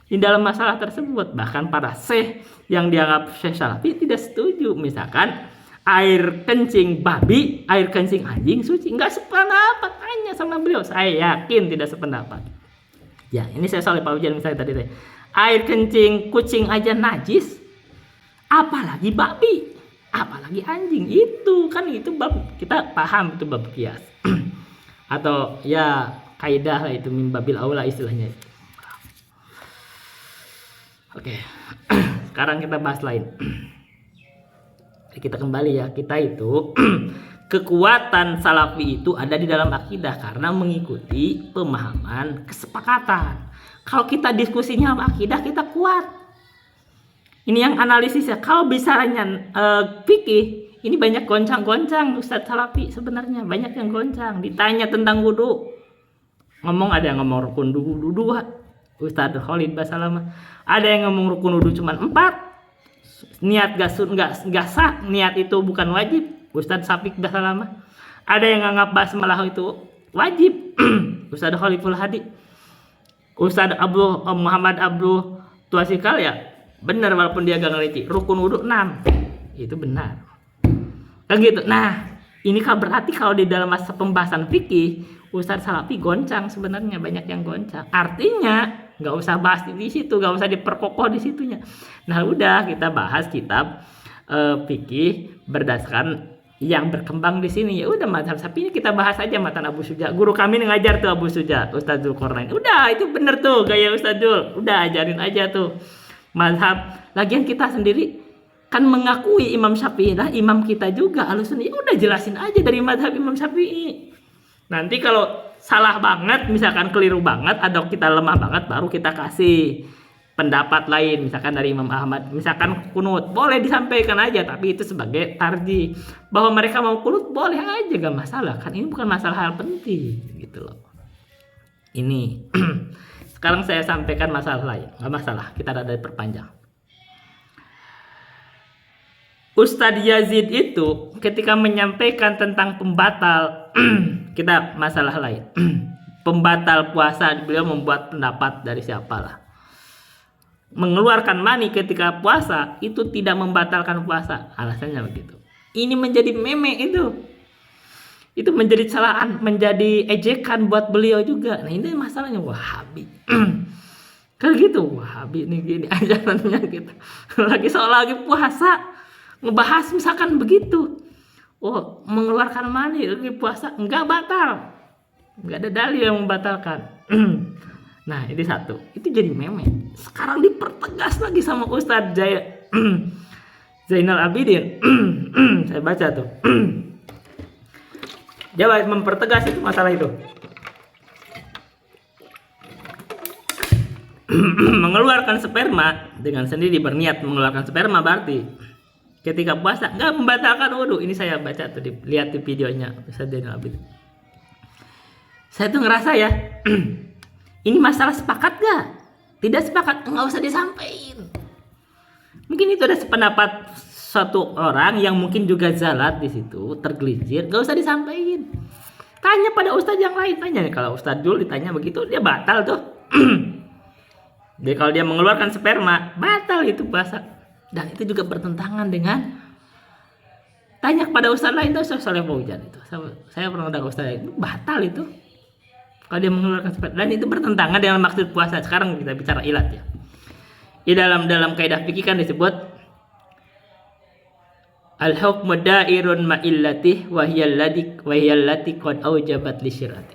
Di dalam masalah tersebut, bahkan para syekh yang dianggap syekh salafi tidak setuju. Misalkan air kencing babi, air kencing anjing suci. Nggak sependapat, tanya sama beliau. Saya yakin tidak sependapat. Ya, ini saya soal Pak Ujian misalnya tadi. Air kencing kucing aja najis, apalagi babi, apalagi anjing. Itu kan itu bab, kita paham itu bab kias. Atau ya kaidah lah itu, min babil aula istilahnya. Oke. Sekarang kita bahas lain. Kita kembali ya, kita itu kekuatan salafi itu ada di dalam akidah karena mengikuti pemahaman kesepakatan. Kalau kita diskusinya sama akidah, kita kuat. Ini yang analisisnya. Kalau bicaranya fikih, ini banyak goncang-goncang Ustadz Salafi sebenarnya, banyak yang goncang. Ditanya tentang wudu, ada yang ngomong rukun wudu 2, Ustadz Khalid Basalamah. Ada yang ngomong rukun wudu cuma 4. Niat gak sah, niat itu bukan wajib, Ustadz Syafiq Basalamah. Ada yang nganggap basmalah itu wajib, Ustadz Khaliful Hadi. Ustadz Muhammad Abdul Tuasikal ya benar, walaupun dia gak ngerti, rukun wudu 6 itu benar kan gitu. Nah ini kan berarti kalau di dalam masa pembahasan fikih Ustadz Salafi goncang, sebenarnya banyak yang goncang. Artinya nggak usah bahas di situ, nggak usah diperkokoh di situnya. Nah udah kita bahas kitab fikih berdasarkan yang berkembang di sini. Ya udah mazhab Syafi'i ini kita bahas aja matan Abu Suja. Guru kami ngajar tuh Abu Suja, Ustadz Dzulqarnain. Udah itu bener tuh gaya Ustadz Dzul. Udah ajarin aja tuh mazhab. Lagian kita sendiri kan mengakui Imam Syafi'i lah imam kita juga Ahlussunnah. Ya udah jelasin aja dari mazhab Imam Syafi'i. Nanti kalau salah banget, misalkan keliru banget, atau kita lemah banget, baru kita kasih pendapat lain, misalkan dari Imam Ahmad, misalkan kunut, boleh disampaikan aja, tapi itu sebagai tarjih. Bahwa mereka mau kunut, boleh aja, gak masalah, kan ini bukan masalah hal penting, gitu loh. Ini, sekarang saya sampaikan masalah lain, gak masalah, kita ada perpanjang. Ustadz Yazid itu ketika menyampaikan tentang pembatal kita masalah lain pembatal puasa, beliau membuat pendapat dari siapalah mengeluarkan mani ketika puasa itu tidak membatalkan puasa, alasannya begitu. Ini menjadi meme, itu menjadi celaan, menjadi ejekan buat beliau juga. Nah ini masalahnya Wahabi kan gitu, Wahabi nih gini ajarannya gitu lagi puasa ngebahas misalkan begitu, oh mengeluarkan mani lagi puasa enggak batal, enggak ada dalil yang membatalkan. Nah ini satu, itu jadi meme. Sekarang dipertegas lagi sama Ustadz Zainal Abidin. Saya baca tuh dia mempertegas itu masalah itu. Mengeluarkan sperma dengan sendiri, berniat mengeluarkan sperma berarti ketika puasa nggak membatalkan wudhu. Ini saya baca tuh, lihat di videonya Ustadz Zainal Abidin. Saya tuh ngerasa ya ini masalah sepakat gak? Tidak sepakat, nggak usah disampaikan. Mungkin itu ada sependapat satu orang yang mungkin juga zalat di situ, tergelincir, nggak usah disampaikan. Tanya pada ustadz yang lain, tanya nih, kalau Ustadz Jul ditanya begitu dia batal tuh. Jadi kalau dia mengeluarkan sperma batal itu puasa. Dan itu juga bertentangan dengan tanya kepada ustadz lain tuh, Ustadz Saleh Fauzan itu. Saya pernah dengar ustadz itu batal itu kalau dia mengeluarkan sperma, dan itu bertentangan dengan maksud puasa. Sekarang kita bicara ilat ya. Di dalam kaidah fikih kan disebut al-hukmu da'irun ma'illatih wa hiyallati qad aujabat li syirati.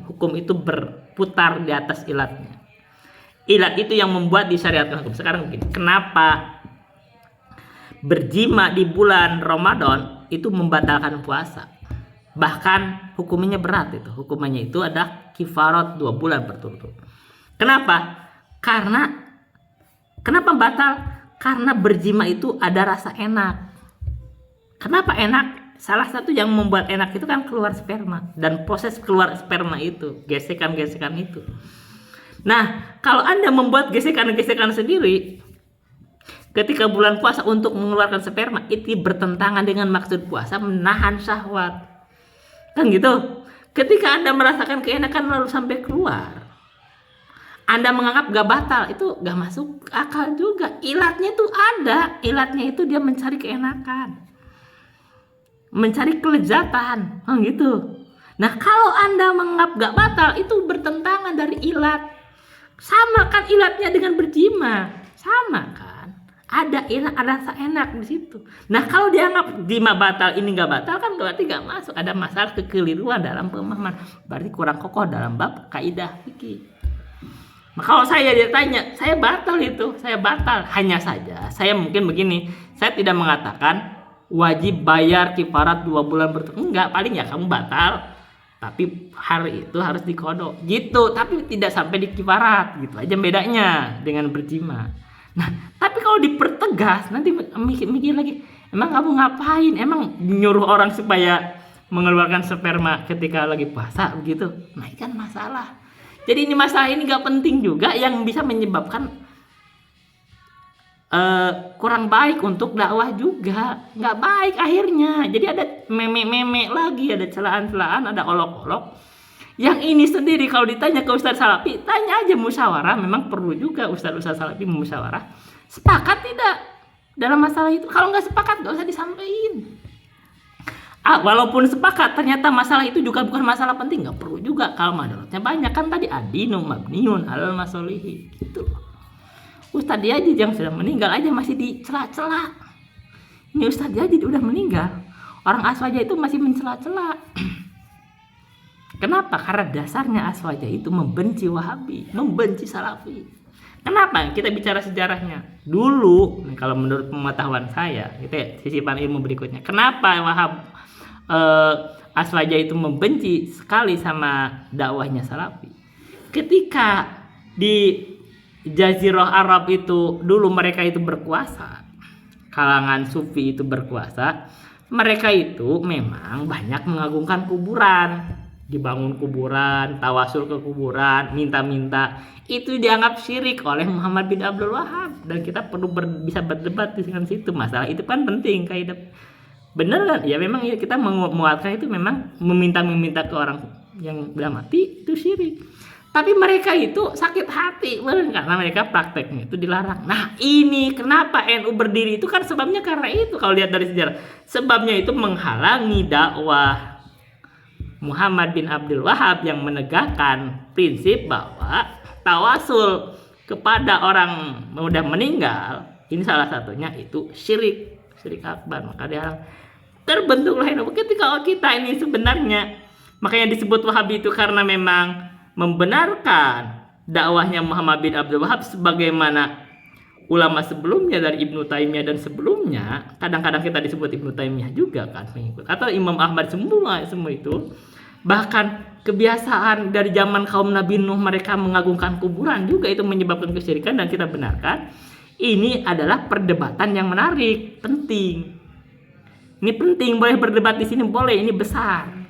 Hukum itu berputar di atas ilatnya. Ilat itu yang membuat disyariatkan hukum. Sekarang begini, kenapa berjima di bulan Ramadan itu membatalkan puasa? Bahkan hukumannya berat itu. Hukumannya itu ada kifarat 2 bulan berturut-turut. Kenapa? Kenapa batal? Karena berjima itu ada rasa enak. Kenapa enak? Salah satu yang membuat enak itu kan keluar sperma. Dan proses keluar sperma itu, gesekan-gesekan itu. Nah, kalau Anda membuat gesekan-gesekan sendiri ketika bulan puasa untuk mengeluarkan sperma, itu bertentangan dengan maksud puasa, menahan syahwat. Kan gitu. Ketika Anda merasakan keenakan lalu sampai keluar, Anda menganggap gak batal, itu gak masuk akal juga. Ilatnya itu ada. Ilatnya itu dia mencari keenakan. mencari kelezatan, gitu. Nah kalau Anda menganggap gak batal, itu bertentangan dari ilat. Sama kan ilatnya dengan berjima, sama kan? Ada enak, ada rasa enak di situ. Nah kalau dianggap jima batal, ini gak batal kan berarti gak masuk. Ada masalah kekeliruan dalam pemahaman. Berarti kurang kokoh dalam bab kaidah fikih. Nah, kalau saya ditanya, saya batal itu, saya batal. Hanya saja, saya mungkin begini, saya tidak mengatakan wajib bayar kifarat 2 bulan berturut. Enggak, paling ya kamu batal, tapi hari itu harus dikodok, gitu. Tapi tidak sampai di kifarat, gitu aja bedanya dengan berjima. Nah, tapi kalau dipertegas, nanti mikir lagi, emang kamu ngapain? Emang nyuruh orang supaya mengeluarkan sperma ketika lagi puasa, begitu? Nah, ini kan masalah. Jadi ini masalah ini gak penting juga yang bisa menyebabkan kurang baik untuk dakwah juga. Gak baik akhirnya. Jadi ada meme-meme lagi, ada celaan-celaan, ada olok-olok. Yang ini sendiri kalau ditanya ke Ustadz Salafi, tanya aja musyawarah. Memang perlu juga Ustadz Salafi musyawarah. Sepakat tidak dalam masalah itu? Kalau gak sepakat gak usah disampaikan. Walaupun sepakat ternyata masalah itu juga bukan masalah penting, nggak perlu juga kalau madaratnya banyak. Kan tadi adinu mabniun alal masolihi gitu. Ustadz Yazid yang sudah meninggal aja masih dicela-cela. Ini Ustadz Yazid udah meninggal, orang Aswaja itu masih mencela-cela. Kenapa? Karena dasarnya Aswaja itu membenci Wahabi, membenci Salafi. Kenapa? Kita bicara sejarahnya dulu. Kalau menurut pengetahuan saya, kita sisipan ilmu berikutnya. Kenapa Aswaja itu membenci sekali sama dakwahnya Salafi? Ketika di Jazirah Arab itu dulu mereka itu berkuasa, kalangan Sufi itu berkuasa, mereka itu memang banyak mengagungkan kuburan, dibangun kuburan, tawasul ke kuburan, minta-minta. Itu dianggap syirik oleh Muhammad bin Abdul Wahab, dan kita perlu bisa berdebat dengan situ. Masalah itu kan penting, kaidah. Bener kan? Ya memang ya kita menguatkan itu memang meminta ke orang yang sudah mati itu syirik. Tapi mereka itu sakit hati, bener, karena mereka prakteknya itu dilarang. Nah ini kenapa NU berdiri itu kan sebabnya karena itu. Kalau lihat dari sejarah, sebabnya itu menghalangi dakwah Muhammad bin Abdul Wahab yang menegakkan prinsip bahwa tawasul kepada orang udah meninggal, ini salah satunya itu syirik akbar. Maka dia terbentuklah NU. Ketika kita ini sebenarnya, makanya disebut Wahabi itu karena memang membenarkan dakwahnya Muhammad bin Abdul Wahab sebagaimana ulama sebelumnya dari Ibnu Taimiyah dan sebelumnya. Kadang-kadang kita disebut Ibnu Taimiyah juga kan mengikut, atau Imam Ahmad, semua itu. Bahkan kebiasaan dari zaman kaum Nabi Nuh, mereka mengagungkan kuburan juga, itu menyebabkan kesyirikan, dan kita benarkan. Ini adalah perdebatan yang menarik, penting. Ini penting, boleh berdebat di sini, boleh, ini besar.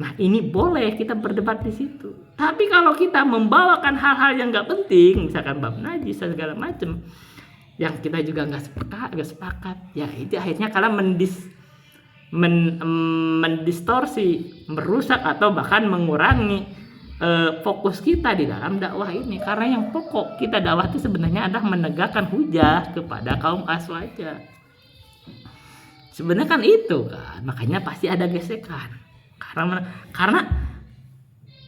Nah ini boleh kita berdebat di situ. Tapi kalau kita membawakan hal-hal yang nggak penting, misalkan bab najis segala macam, yang kita juga nggak sepakat, ya itu akhirnya kalian mendistorsi, merusak atau bahkan mengurangi fokus kita di dalam dakwah ini. Karena yang pokok kita dakwah itu sebenarnya adalah menegakkan hujah kepada kaum Aswaja. Sebenarnya kan itu kan, makanya pasti ada gesekan. Karena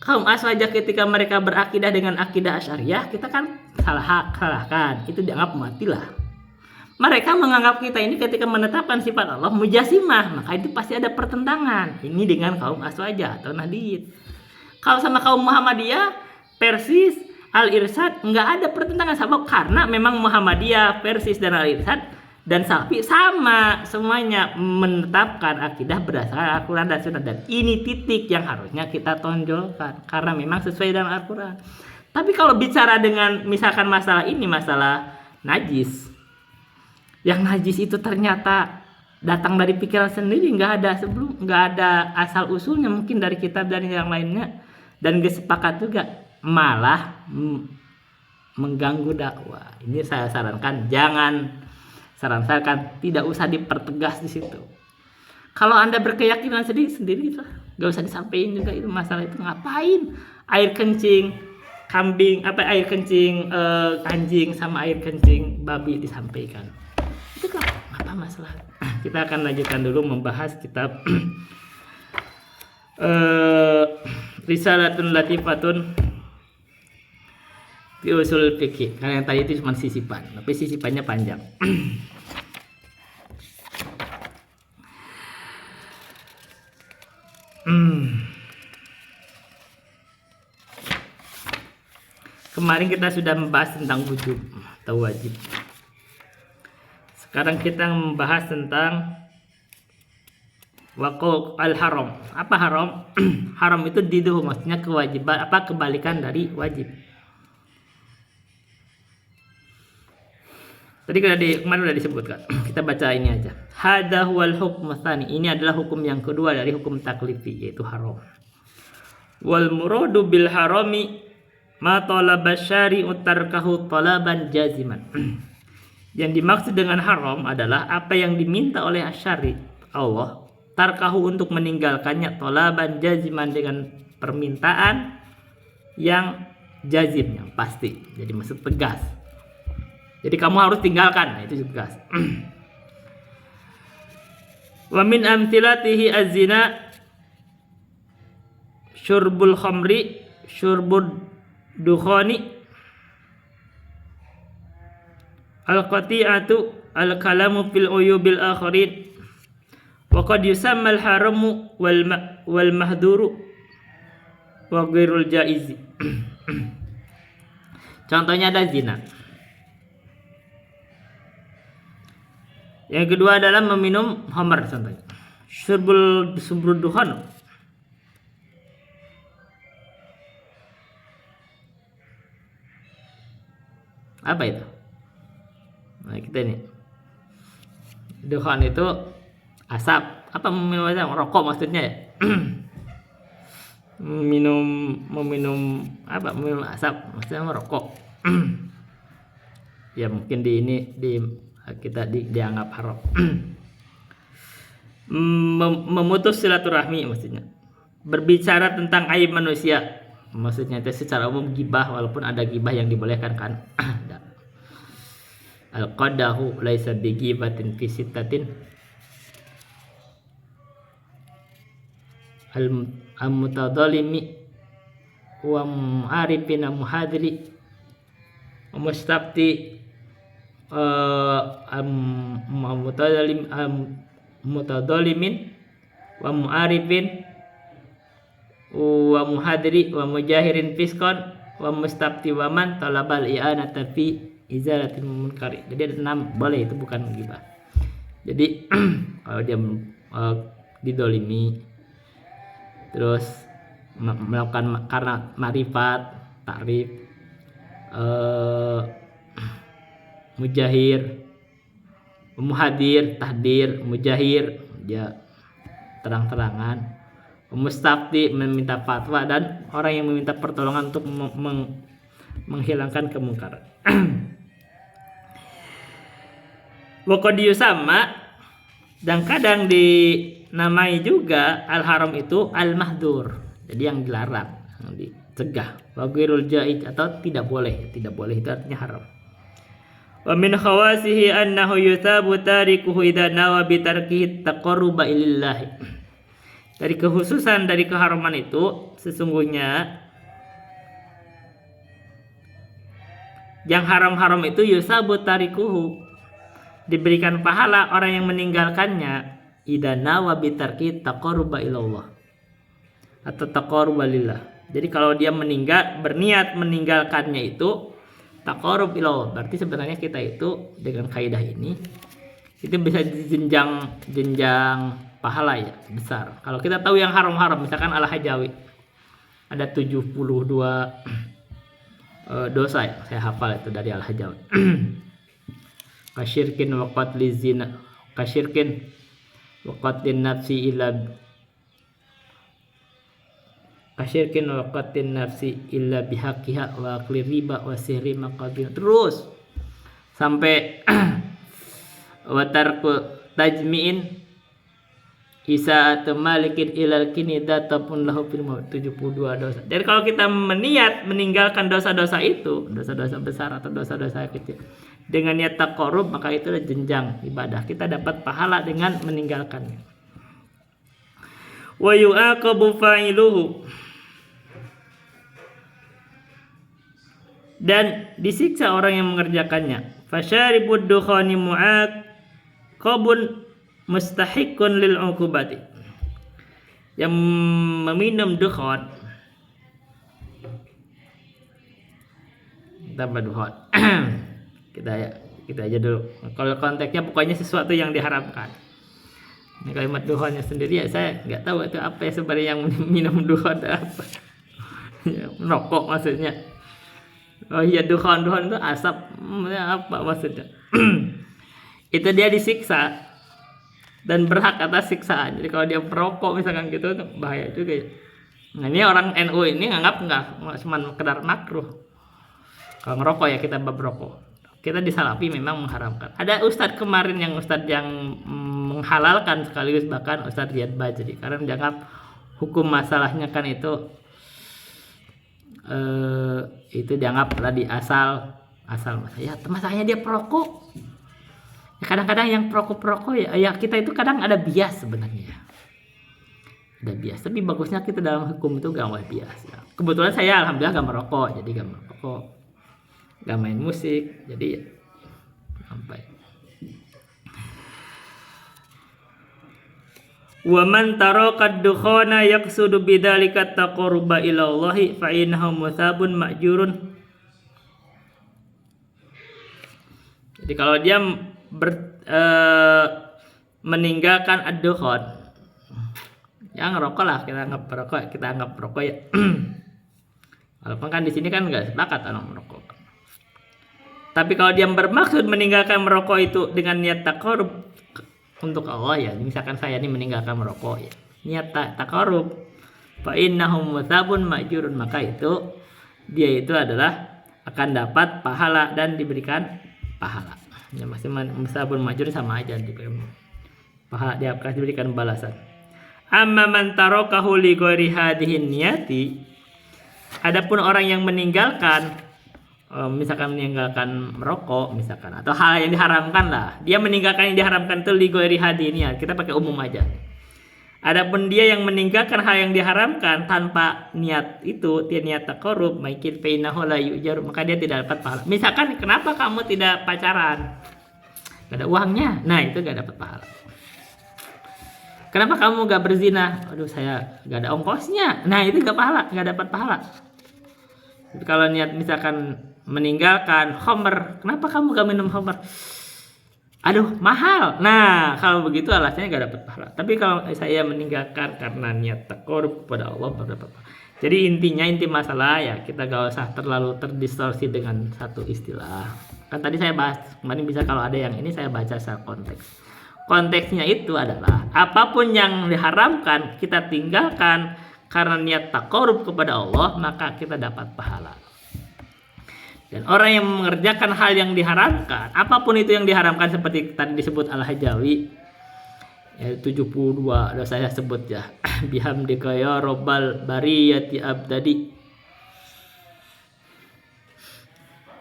kaum Aswaja ketika mereka berakidah dengan akidah Asy'ariyah, kita kan salahkan, itu dianggap matilah. Mereka menganggap kita ini ketika menetapkan sifat Allah mujasimah, maka itu pasti ada pertentangan. Ini dengan kaum Aswaja atau Nahdiyyin. Kalau sama kaum Muhammadiyah, Persis, Al-Irsyad nggak ada pertentangan sama, karena memang Muhammadiyah, Persis dan Al-Irsyad dan Salafi sama, semuanya menetapkan akidah berdasarkan Al-Quran dan Sunnah. Dan ini titik yang harusnya kita tonjolkan, karena memang sesuai dengan Al-Quran. Tapi kalau bicara dengan misalkan masalah ini, masalah najis, yang najis itu ternyata datang dari pikiran sendiri, nggak ada asal usulnya, mungkin dari kitab dan yang lainnya, dan gak sepakat juga, malah mengganggu dakwah. Ini saya sarankan tidak usah dipertegas di situ. Kalau Anda berkeyakinan sendiri lah, gak usah disampaikan juga itu masalah itu. Ngapain air kencing air kencing anjing sama air kencing babi disampaikan? Itu kan masalah. Kita akan lanjutkan dulu membahas kitab Risalatun Latifatun fi Usul Fiqh. Karena yang tadi itu cuma sisipan, tapi sisipannya panjang. Kemarin kita sudah membahas tentang wujub atau wajib. Sekarang kita membahas tentang waqu' al-haram. Apa haram? Haram itu diduh, maksudnya kewajiban, apa kebalikan dari wajib. Tadi kemarin sudah disebutkan. Kita baca ini aja. Hadza huwal hukmu tsani. Ini adalah hukum yang kedua dari hukum taklifi, yaitu haram. Wal muradu bil harami ma talaba syari'u tarkahu talaban jaziman. Yang dimaksud dengan haram adalah apa yang diminta oleh syari' Allah, tarkahu untuk meninggalkannya, talaban jaziman dengan permintaan yang jazim, yang pasti. Jadi maksud tegas. Jadi kamu harus tinggalkan, nah, itu tegas. Wa min amthilatihi az-zina, syurbul khamri, syurbud dukhani, al-qati'atu, al-kalamu fil uyubil akharin, wa qad yusamma al-haramu wal mahduru wa ghairul jaizi. Contohnya ada zina. Yang kedua adalah meminum khamr, contohnya syurbul dukhan. Apa itu? Nah, kita ini dukhan itu asap. Apa meminum asap? Rokok maksudnya ya? meminum apa? Meminum asap maksudnya merokok. Ya mungkin kita dianggap haram. Memutus silaturahmi maksudnya. Berbicara tentang aib manusia. Maksudnya itu secara umum gibah, walaupun ada gibah yang dibolehkan kan. Al-qadahu laisa bigibatin fi sittatin. Al-mutadhalimi wa mu'arifin muhadiri wa mustabti mutadhalimin wa mu'arifin wa muhadiri wa mujahirin fiskon wa mustabti wa man talabal i'anata fi izalatil munkari. Jadi ada 6, boleh, itu bukan ghibah. Jadi kalau dia didolimi, terus melakukan karena marifat, takrif, mujahir, muhadir, tahdir, mujahir, dia terang-terangan, mustafti, meminta fatwa, dan orang yang meminta pertolongan untuk menghilangkan kemungkaran. Wa qad yusamma, dan kadang dinamai juga al-haram itu al-mahdur, jadi yang dilarang, yang dicegah. Wa ghairul jaiz, atau tidak boleh itu artinya haram. Wa min khawasihi annahu yuthabu tarikuhu idza nawa bi tarkihi taqarruba ilillah. Dari kekhususan dari keharaman itu, sesungguhnya yang haram-haram itu yusabu tarikuhu, diberikan pahala orang yang meninggalkannya, idza nawa bi tarkihi taqarruba ilallah, atau taqarruba lillah. Jadi kalau dia berniat meninggalkannya itu taqarrub ilallah, berarti sebenarnya kita itu dengan kaidah ini itu bisa jenjang pahala ya besar. Kalau kita tahu yang haram-haram, misalkan al-hajawi ada 72 dosa ya, saya hafal itu dari al-hajawi. Kasyirkin wa qatli zina, kasyirkin wa qatlin nafsi illa kasyirkin wa qatlin nafsi illa bihaqqiha wa akli riba wa sihri maqabin, terus sampai wa tarku tajmi'in Isa malikin ilal kini datapun lahu fil 72 dosa. Jadi kalau kita meniat meninggalkan dosa-dosa itu, dosa-dosa besar atau dosa-dosa kecil, dengan niat taqarrub, maka itu adalah jenjang ibadah. Kita dapat pahala dengan meninggalkannya. Wa yu'aqabu fa'iluhu, dan disiksa orang yang mengerjakannya. Fasyaribud dukhani mu'aqabun mustahiqun lil 'uqubati, yang meminum dukhan, tambah dukhan kita aja dulu. Kalau konteksnya pokoknya sesuatu yang diharamkan. Ini kalimat dukhannya sendiri ya saya nggak tahu itu apa ya sebenarnya, yang minum dukhan itu apa. Ya, merokok maksudnya. Oh iya, dukhan itu asap, apa maksudnya? Itu dia disiksa dan berhak atas siksaan. Jadi kalau dia perokok misalkan gitu, itu bahaya juga ya. Nah ini orang NU ini nganggap nggak cuma sekedar makruh. Kalau ngerokok ya kita bab rokok. Kita di Salafi memang mengharamkan. Ada ustadz kemarin yang menghalalkan sekaligus, bahkan Ustadz Riyad Bajri, karena dianggap hukum masalahnya kan itu dianggap tadi asal ya masalahnya dia perokok. Ya, kadang-kadang yang perokok ya kita itu kadang ada bias sebenarnya. Ada bias, tapi bagusnya kita dalam hukum itu gak boleh bias ya. Kebetulan saya alhamdulillah gak merokok, jadi gak merokok, gak main musik, jadi ya sampai. Wa man taraka dukhana yaqsudu bidzalika taqarruba ila Allah fa innahu musabun ma'jurun. Jadi kalau dia meninggalkan ad-dukhan, ya ngerokok lah, kita anggap perokok ya. Walaupun kan di sini kan nggak sepakat orang merokok. Tapi kalau dia bermaksud meninggalkan merokok itu dengan niat taqarrub untuk Allah ya, misalkan saya ini meninggalkan merokok ya, niat taqarrub, fa innahu musabun ma'jurun, maka itu dia itu adalah akan dapat pahala dan diberikan pahala. Ya masih musabun ma'jurun sama aja, diberikan pahala, dia akan diberikan balasan. Amma man tarakahu li ghairi hadhihi niyati, adapun orang yang meninggalkan misalkan meninggalkan merokok misalkan, atau hal yang diharamkan lah, dia meninggalkan yang diharamkan itu li ghairi hadhihi niyat, kita pakai umum aja. Adapun dia yang meninggalkan hal yang diharamkan tanpa niat itu, dia niat taqarrub, maka fainahu la yujar, maka dia tidak dapat pahala. Misalkan kenapa kamu tidak pacaran? Gak ada uangnya, nah itu gak dapat pahala. Kenapa kamu gak berzina? Aduh saya gak ada ongkosnya, nah itu gak dapat pahala. Jadi kalau niat misalkan meninggalkan khamr, kenapa kamu gak minum khamr? Aduh mahal, nah kalau begitu alasannya gak dapat pahala. Tapi kalau saya meninggalkan karena niat taqarrub kepada Allah, berdapat pahala. Jadi inti masalah ya kita gak usah terlalu terdistorsi dengan satu istilah. Kan tadi saya bahas kemarin, bisa kalau ada yang ini saya baca secara konteks. Konteksnya itu adalah apapun yang diharamkan kita tinggalkan karena niat taqarrub kepada Allah, maka kita dapat pahala. Dan orang yang mengerjakan hal yang diharamkan, apapun itu yang diharamkan, seperti tadi disebut Al-Hajawi ya, 72 udah saya sebut ya. Bihamdika ya rabbal bariyati abdadi,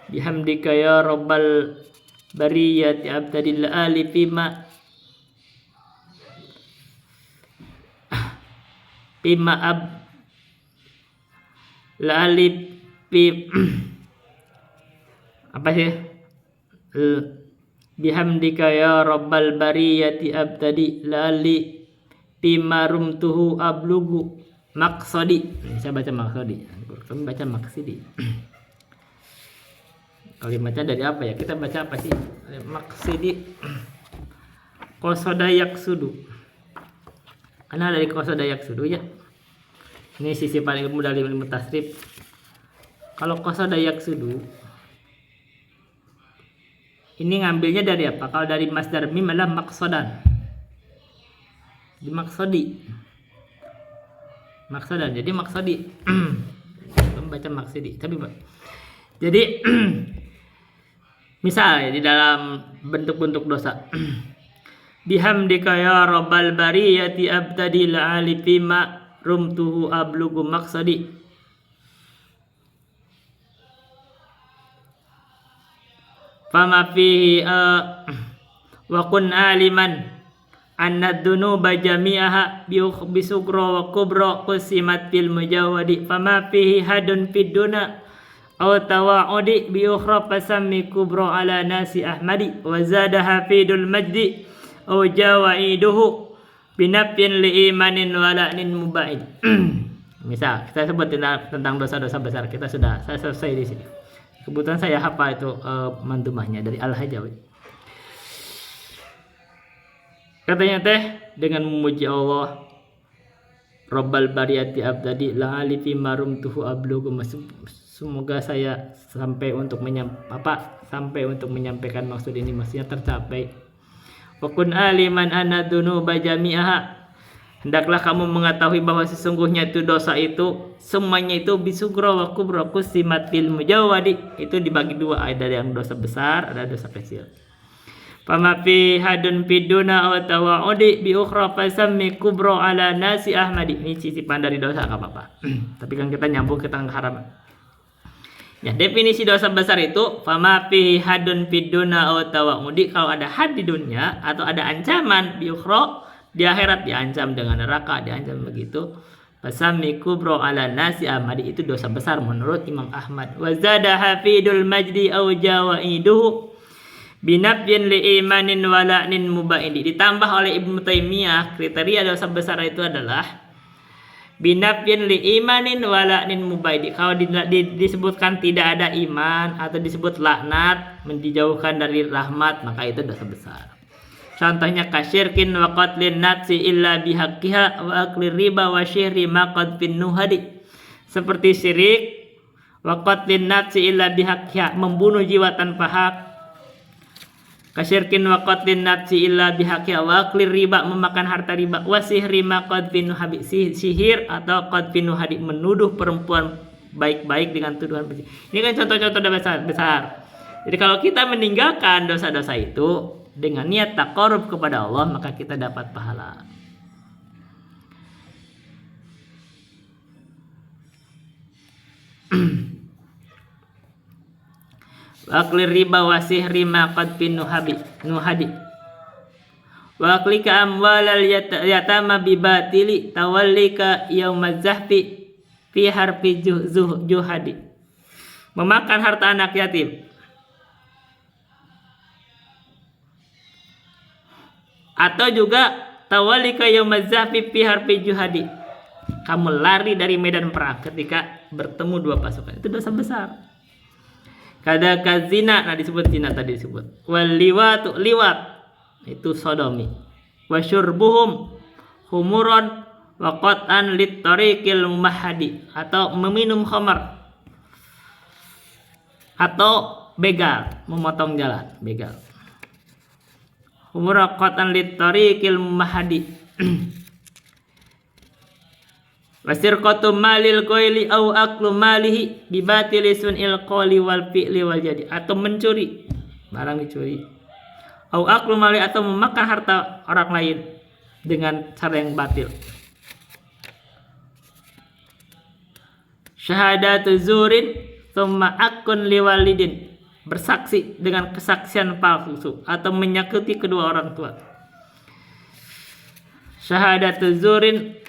bihamdika ya rabbal bariyati abdadi la-ali Pima ab lali pi apa sih? Bihamdika ya rabbal bariyati abtadi lali pima rumtuhu ablugu maqsadi. Saya baca maqsadi, kami baca maksidi. Kalimatnya dari apa ya? Kita baca apa sih? Maksidi. Qasada yaqsudu. Karena dari qasada yaqsudu ya. Ini sisi paling mudah dari ilmu tasrif. Kalau qasada yaqsudu ini ngambilnya dari apa? Kalau dari masdar mim adalah maqsadan. Di maksodi. Maksadan. Jadi maksodi. Membaca maksidi. Tapi jadi misal di dalam bentuk-bentuk dosa. Bihamdika ya rabbal bariyati abtadi la'ali fima rumtuhu ablugu maksadi. fama fihi wa kun aliman anna dunuba jami'aha bisugro wa kubro qusimat fil mujawadi fama fihi hadun fid duna aw tawa'udi bi ukhra fasammi kubro ala nasi ahmadi wa zada hafidul majdi aw jawaiduhu binafin li imanin wala'nin mubaid. Misal kita sebut tentang dosa-dosa besar, kita sudah selesai di sini. Kebetulan saya hafal itu mantumahnya dari Al-Hajawi. Katanya teh dengan memuji Allah Rabbal bariyati abdadi la alifi marum tuhu ablugu. Semoga saya sampai untuk menyampaikan maksud ini, maksudnya tercapai. Wa kun aliman anna dunuba jami'aha, hendaklah kamu mengetahui bahwa sesungguhnya itu dosa itu semuanya itu bisugro wa kubro kusimat fil mujawadi, itu dibagi dua, ada yang dosa besar, ada dosa kecil. Fama fi hadun fiduna aw tawa'udi bi ukhra fasammi kubro ala nasi ahmadi. Ini cicipan dari dosa, enggak apa-apa. Tapi kan kita nyambung ke tentang haraman. Ya, definisi dosa besar itu fama fi hadun fiduna aw tawa'udi, kalau ada had di dunia atau ada ancaman bi ukhra, di akhirat diancam dengan neraka, diancam begitu. Fasammi kubro ala nasi ahmadi, itu dosa besar menurut Imam Ahmad. Wa zada hafidul majdi aw jawaiduhu binafyin li imanin wala'nin mubaidi. Ditambah oleh Ibnu Taimiyah, kriteria dosa besar itu adalah binafyin li imanin wala'nin mubaidi. Kalau disebutkan tidak ada iman atau disebut laknat, dijauhkan dari rahmat, maka itu dosa besar. Contohnya kasyirkin wa qatlin nafsi illa bihaqqiha wa akli riba wa syihri maqad fin nuhadi. Seperti syirik, wa qatlin nafsi illa bihaqqiha, membunuh jiwa tanpa hak. Kasyirkin wa qatlin nafsi illa bihaqqiha wa akli riba, memakan harta riba. Wa syihri maqad fin nuhadi, sihir atau qad fin nuhadi, menuduh perempuan baik-baik dengan tuduhan bersih. Ini kan contoh-contoh dosa besar. Jadi kalau kita meninggalkan dosa-dosa itu dengan niat taqarrub kepada Allah, maka kita dapat pahala. Wa akli riba wa sihri ma qad fin nuhadi wa aklika amwalal yatama bi batili tawallika yaumaz zahfi fi harfi juhadi, memakan harta anak yatim atau juga tawallika yaumaz zahfi fi harfi juhadi, kamu lari dari medan perang ketika bertemu dua pasukan, itu dosa besar. Kadaka zina, nah disebut zina tadi disebut. Wal liwatu, liwat itu sodomi. Wa syurbuhum humuron wa qat'an lit tariqil mumahhadi, atau meminum khamar atau begal, memotong jalan, begal. Humuron qat'an lit tariqil mumahhadi. Wasirqatu malil qaili au aklu malihi bibatili sunil qali wal fi'li wal jadi, atau mencuri barang dicuri, au aklu mali, atau memakan harta orang lain dengan cara yang batil. Syahadatu zurin thumma akun liwalidin, bersaksi dengan kesaksian palsu atau menyakiti kedua orang tua. Syahadatu zurin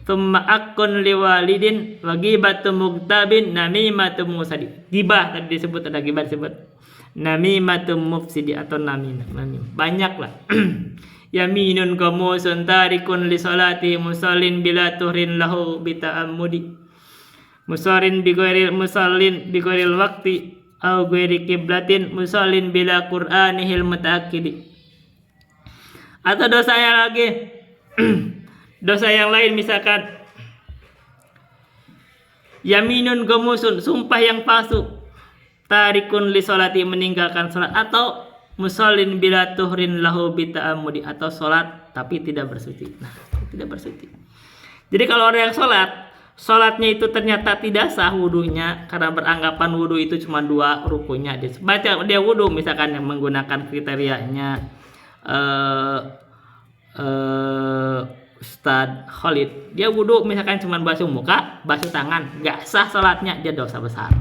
thumma akun liwalidin wa ghibatu mugtabin namimatu musadi. Gibah tadi disebut, ada gibah disebut namimatu mufsidi atau namim. Banyaklah. Yaminun qamusun tarikun li salati musallin bila tuhrin lahu bita'ammudi musallin bi ghairil waqti au ghairi qiblatin musallin bila qur'anihil mutaakkidi. Atau dosa yang lagi dosa yang lain, misalkan yaminun gamusun, sumpah yang palsu, tarikun li sholati, meninggalkan sholat, atau musallin bila tuhrin lahu bita'ammudi, atau sholat tapi tidak bersuci. Nah, tidak bersuci. Jadi kalau orang yang sholatnya itu ternyata tidak sah wudunya, karena beranggapan wudu itu cuma 2 rukunnya, dia wudu misalkan yang menggunakan kriterianya Ustadz Khalid, dia wudhu misalkan cuma basuh muka, basuh tangan, nggak sah sholatnya, dia dosa besar.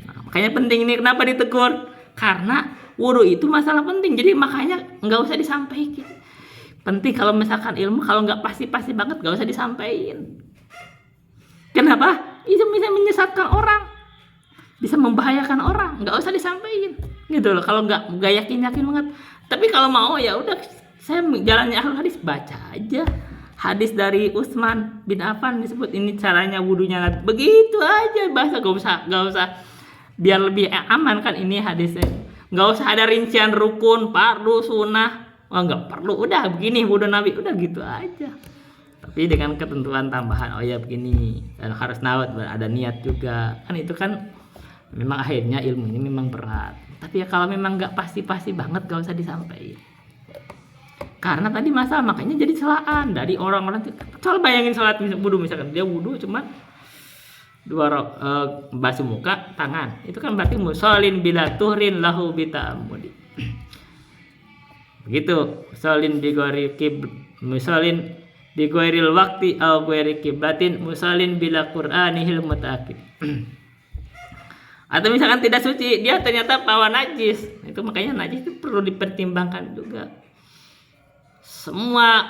Nah, makanya penting ini kenapa ditegur? Karena wudhu itu masalah penting, jadi makanya nggak usah disampaikan. Penting kalau misalkan ilmu, kalau nggak pasti banget nggak usah disampaikan. Kenapa? Itu bisa menyesatkan orang, bisa membahayakan orang, nggak usah disampaikan. Gitu loh. Kalau nggak yakin banget. Tapi kalau mau ya udah, saya jalannya ahlul hadis, baca aja hadis dari Utsman bin Affan disebut ini caranya wudunya, begitu aja bahasa, nggak usah biar lebih aman kan ini hadisnya, nggak usah ada rincian rukun, fardu, sunnah, nggak perlu, udah begini wudu Nabi, udah gitu aja. Tapi dengan ketentuan tambahan, oh ya begini, dan harus nawat, ada niat juga kan, itu kan memang akhirnya ilmu ini memang berat. Tapi ya kalau memang nggak pasti banget, nggak usah disampaikan. Karena tadi masalah, makanya jadi celaan dari orang-orang. Coba bayangin sholat wudu, misalkan dia wudu cuma basuh muka, tangan, itu kan berarti musallin bila tuhrin lahu bitamudi. Begitu, musallin bi ghairil waqti aw ghairi qiblatin, musallin bila qur'anihil mutaqib. Atau misalkan tidak suci, dia ternyata bawa najis, itu makanya najis itu perlu dipertimbangkan juga. Semua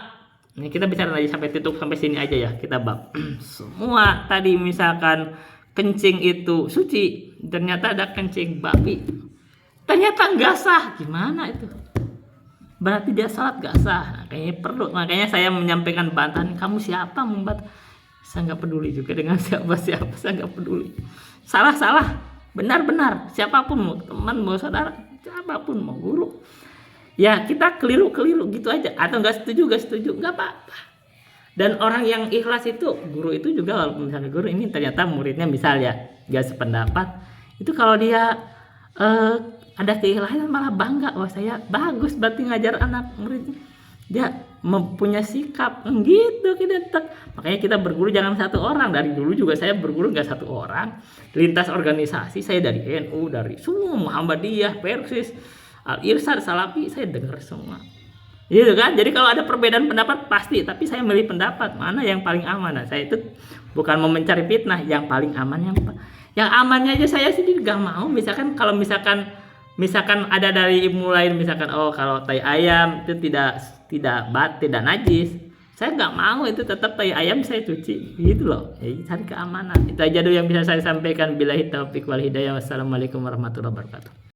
ini kita bicara najis sampai tutup sampai sini aja ya, kita bab. Semua tadi misalkan kencing itu suci, ternyata ada kencing babi, ternyata nggak sah, gimana itu? Berarti dia salat nggak sah. Nah, kayaknya perlu, makanya saya menyampaikan bantahan, kamu siapa membuat? Saya nggak peduli juga dengan siapa, saya nggak peduli. Salah, benar, siapapun, mau teman, mau saudara, siapapun, mau guru, ya kita keliru gitu aja, atau nggak setuju nggak apa-apa. Dan orang yang ikhlas itu, guru itu juga, walaupun misalnya guru ini ternyata muridnya misal ya nggak sependapat, itu kalau dia ada keikhlasan malah bangga, wah saya bagus berarti ngajar anak muridnya, dia mempunyai sikap gitu kita. Makanya kita berguru jangan satu orang. Dari dulu juga saya berguru nggak satu orang, lintas organisasi, saya dari NU, dari semua, Muhammadiyah, Persis, Al-Irsyad, Salafi, saya dengar semua gitu kan. Jadi kalau ada perbedaan pendapat pasti, tapi saya milih pendapat mana yang paling aman. Nah, saya itu bukan mau mencari fitnah, yang paling aman, yang amannya aja saya sendiri gak mau. Misalkan kalau misalkan ada dari ilmu lain, misalkan oh kalau tai ayam itu tidak najis, saya nggak mau, itu tetap tai ayam saya cuci gitu loh. Ya, cari keamanan. Itu aja dulu yang bisa saya sampaikan. Billahi taufiq wal hidayah. Wassalamualaikum warahmatullahi wabarakatuh.